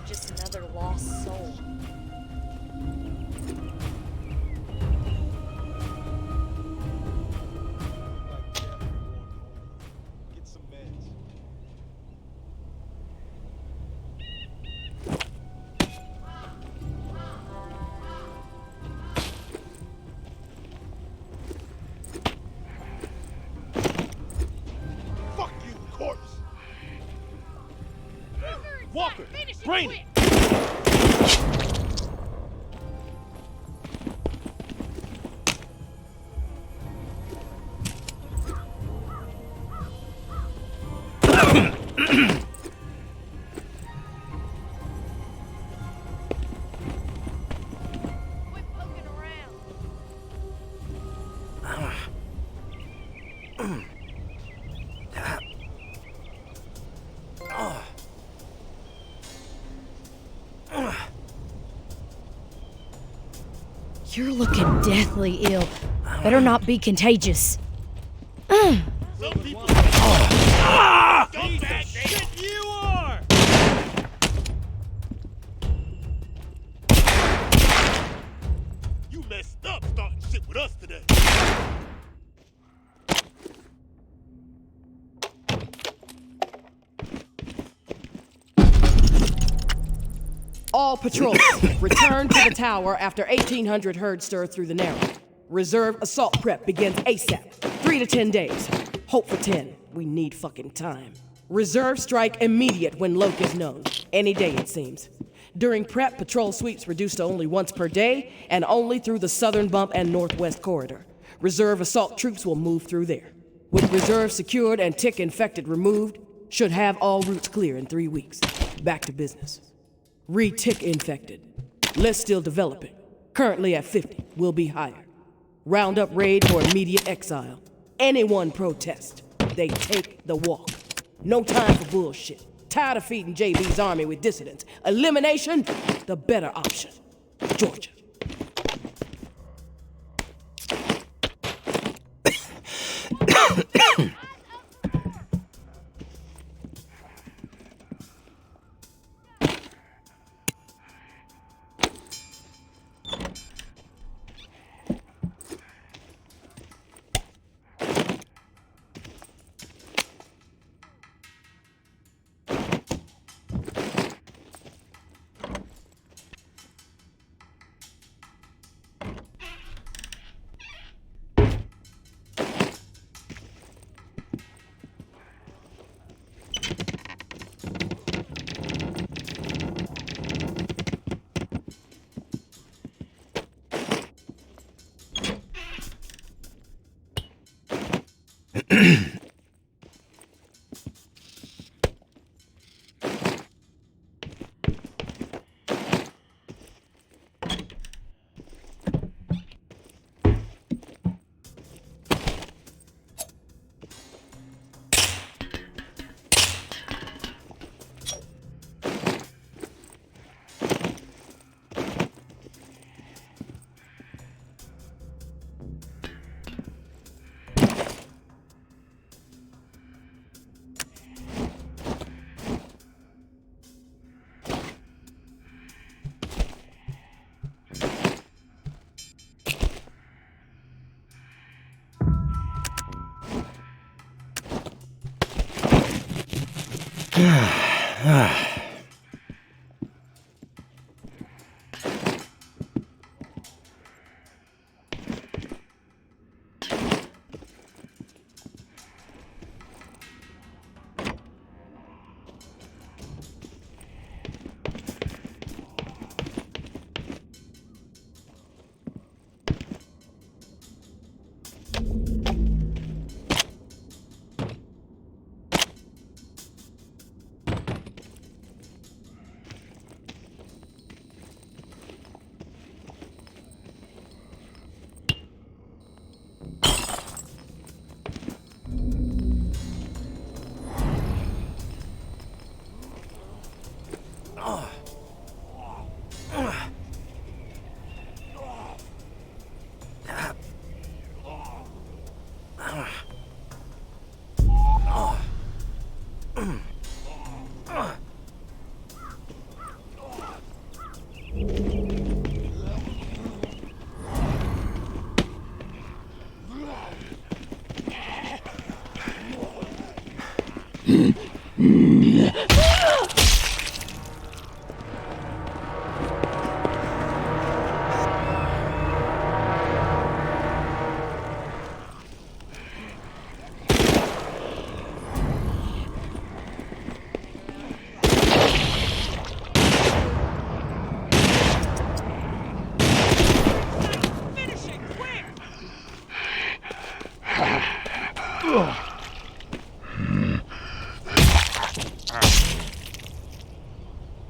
Just another lost soul. Get some meds. Fuck you, corpse! Walker, brain it! You're looking deathly ill. Better not be contagious. Some people. Scumbag shit you are! You messed up starting shit with us today. All patrols, return to the tower after 1800 herd stir through the narrow. Reserve assault prep begins ASAP. 3 to 10 days. Hope for 10. We need fucking time. Reserve strike immediate when Loke is known. Any day, it seems. During prep, patrol sweeps reduced to only once per day and only through the southern bump and northwest corridor. Reserve assault troops will move through there. With reserve secured and tick infected removed, should have all routes clear in 3 weeks. Back to business. Re-tick infected. List still developing. Currently at 50. Will be higher. Round up raid for immediate exile. Anyone protest, they take the walk. No time for bullshit. Tired of feeding JB's army with dissidents. Elimination, the better option. Georgia.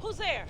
Who's there?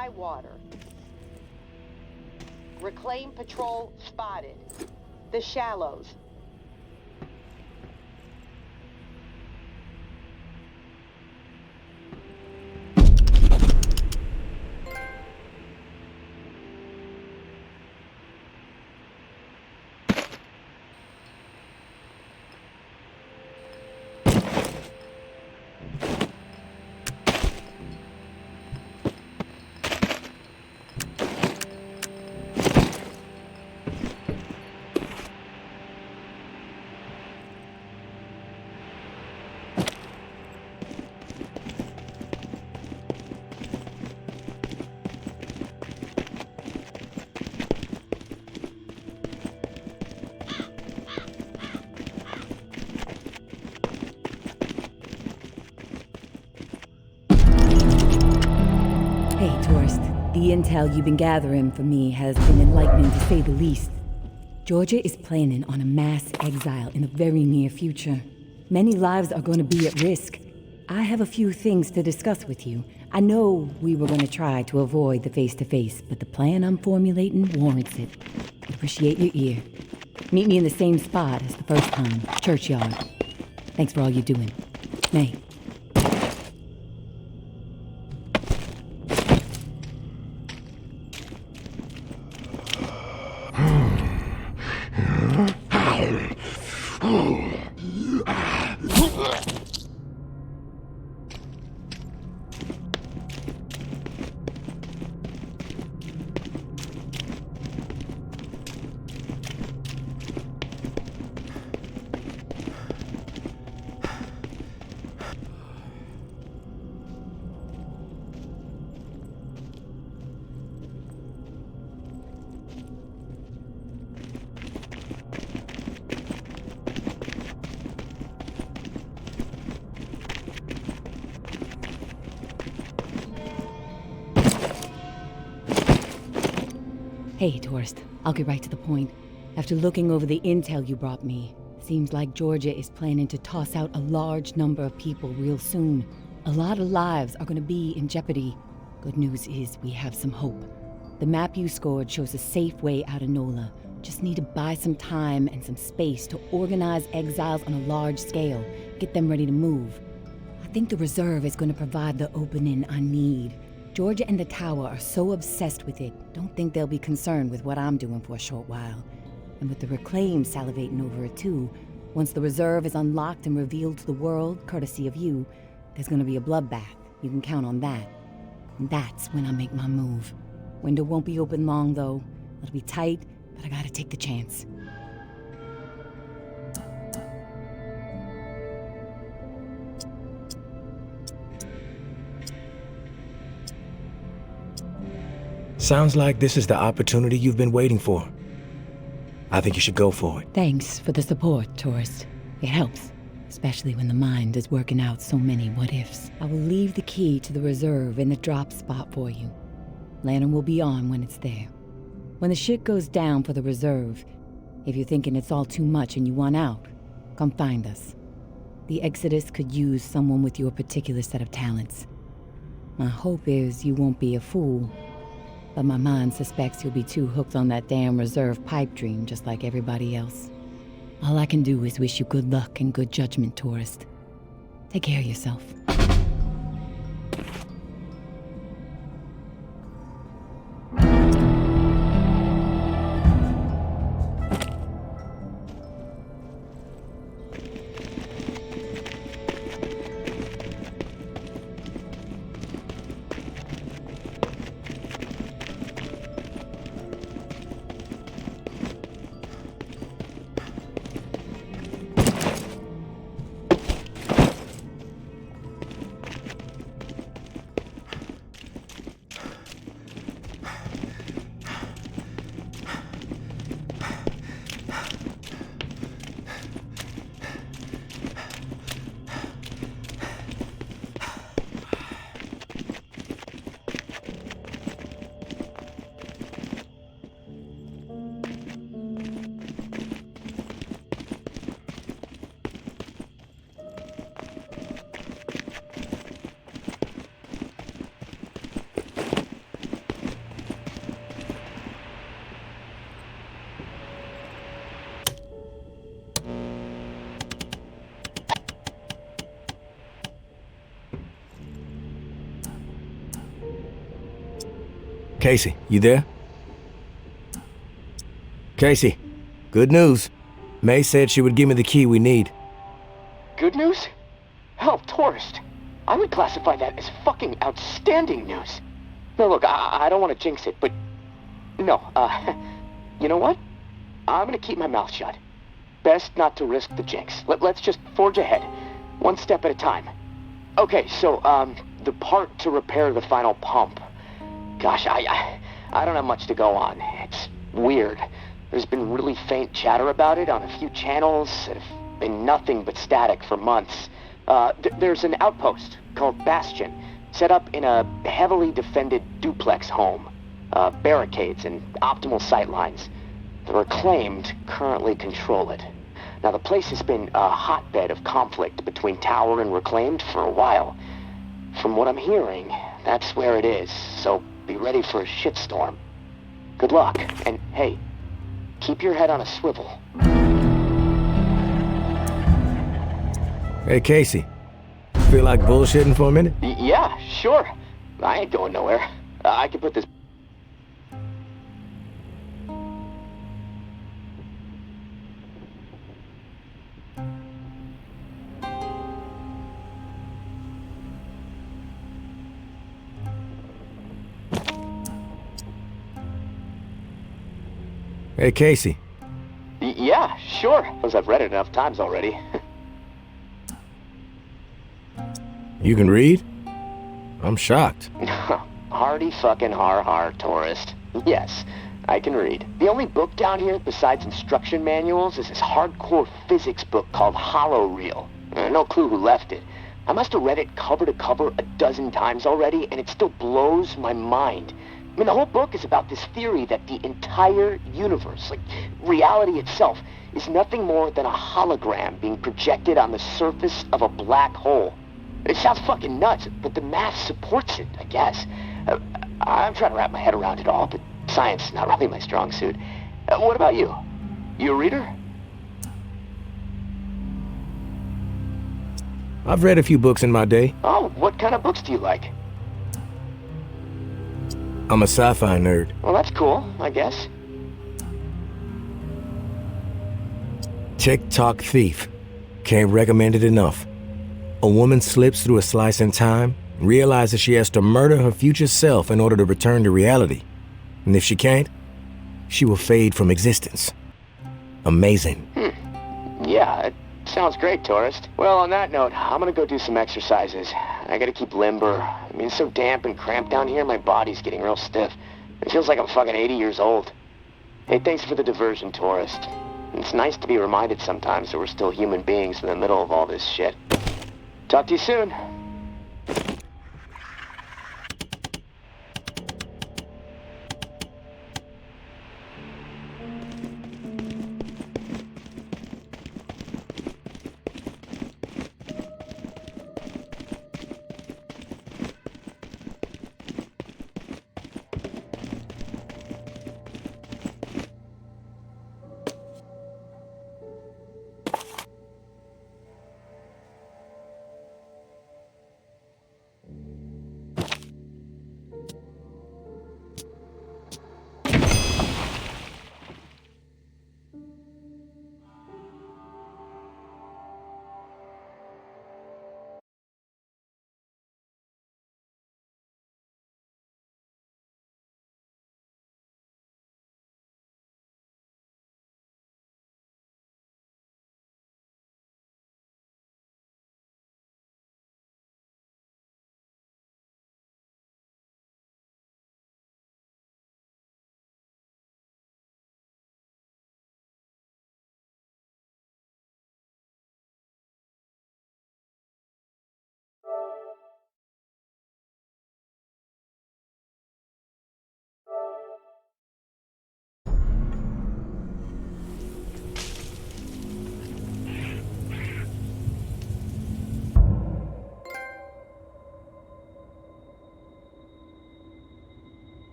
Bywater. Reclaim patrol spotted. The Shallows. Hey, tourist. The intel you've been gathering for me has been enlightening to say the least. Georgia is planning on a mass exile in the very near future. Many lives are going to be at risk. I have a few things to discuss with you. I know we were going to try to avoid the face-to-face, but the plan I'm formulating warrants it. I appreciate your ear. Meet me in the same spot as the first time, Churchyard. Thanks for all you're doing. May. Hey, tourist. I'll get right to the point. After looking over the intel you brought me, seems like Georgia is planning to toss out a large number of people real soon. A lot of lives are gonna be in jeopardy. Good news is we have some hope. The map you scored shows a safe way out of NOLA. Just need to buy some time and some space to organize exiles on a large scale, get them ready to move. I think the reserve is gonna provide the opening I need. Georgia and the Tower are so obsessed with it, don't think they'll be concerned with what I'm doing for a short while. And with the Reclaim salivating over it too, once the reserve is unlocked and revealed to the world, courtesy of you, there's gonna be a bloodbath. You can count on that. And that's when I make my move. Window won't be open long though. It'll be tight, but I gotta take the chance. Sounds like this is the opportunity you've been waiting for. I think you should go for it. Thanks for the support, tourist. It helps, especially when the mind is working out so many what-ifs. I will leave the key to the reserve in the drop spot for you. Lantern will be on when it's there. When the shit goes down for the reserve, if you're thinking it's all too much and you want out, come find us. The Exodus could use someone with your particular set of talents. My hope is you won't be a fool, but my mind suspects you'll be too hooked on that damn reserve pipe dream just like everybody else. All I can do is wish you good luck and good judgment, tourist. Take care of yourself. Casey, you there? Casey, good news. May said she would give me the key we need. Good news? Hell, tourist. I would classify that as fucking outstanding news. No, look, I don't want to jinx it, but... No, you know what? I'm gonna keep my mouth shut. Best not to risk the jinx. Let's just forge ahead. One step at a time. Okay, so, the part to repair the final pump. Gosh, I don't have much to go on. It's weird. There's been really faint chatter about it on a few channels that have been nothing but static for months. There's an outpost called Bastion, set up in a heavily defended duplex home. Barricades and optimal sightlines. The Reclaimed currently control it. Now, the place has been a hotbed of conflict between Tower and Reclaimed for a while. From what I'm hearing, that's where it is, so be ready for a shitstorm. Good luck, and hey, keep your head on a swivel. Hey, Casey. Feel like bullshitting for a minute? Yeah, sure. I ain't going nowhere. I can put this... Hey, Casey. Yeah, sure. Because I've read it enough times already. You can read? I'm shocked. Hardy fucking har, tourist. Yes, I can read. The only book down here besides instruction manuals is this hardcore physics book called Hollow Reel. No clue who left it. I must have read it cover to cover a dozen times already, and it still blows my mind. I mean, the whole book is about this theory that the entire universe, like reality itself, is nothing more than a hologram being projected on the surface of a black hole. It sounds fucking nuts, but the math supports it, I guess. I'm trying to wrap my head around it all, but science is not really my strong suit. What about you? You a reader? I've read a few books in my day. Oh, what kind of books do you like? I'm a sci-fi nerd. Well, that's cool, I guess. TikTok Thief. Can't recommend it enough. A woman slips through a slice in time, realizes she has to murder her future self in order to return to reality. And if she can't, she will fade from existence. Amazing. Yeah, it sounds great, tourist. Well, on that note, I'm gonna go do some exercises. I gotta keep limber. I mean, it's so damp and cramped down here, my body's getting real stiff. It feels like I'm fucking 80 years old. Hey, thanks for the diversion, tourist. It's nice to be reminded sometimes that we're still human beings in the middle of all this shit. Talk to you soon.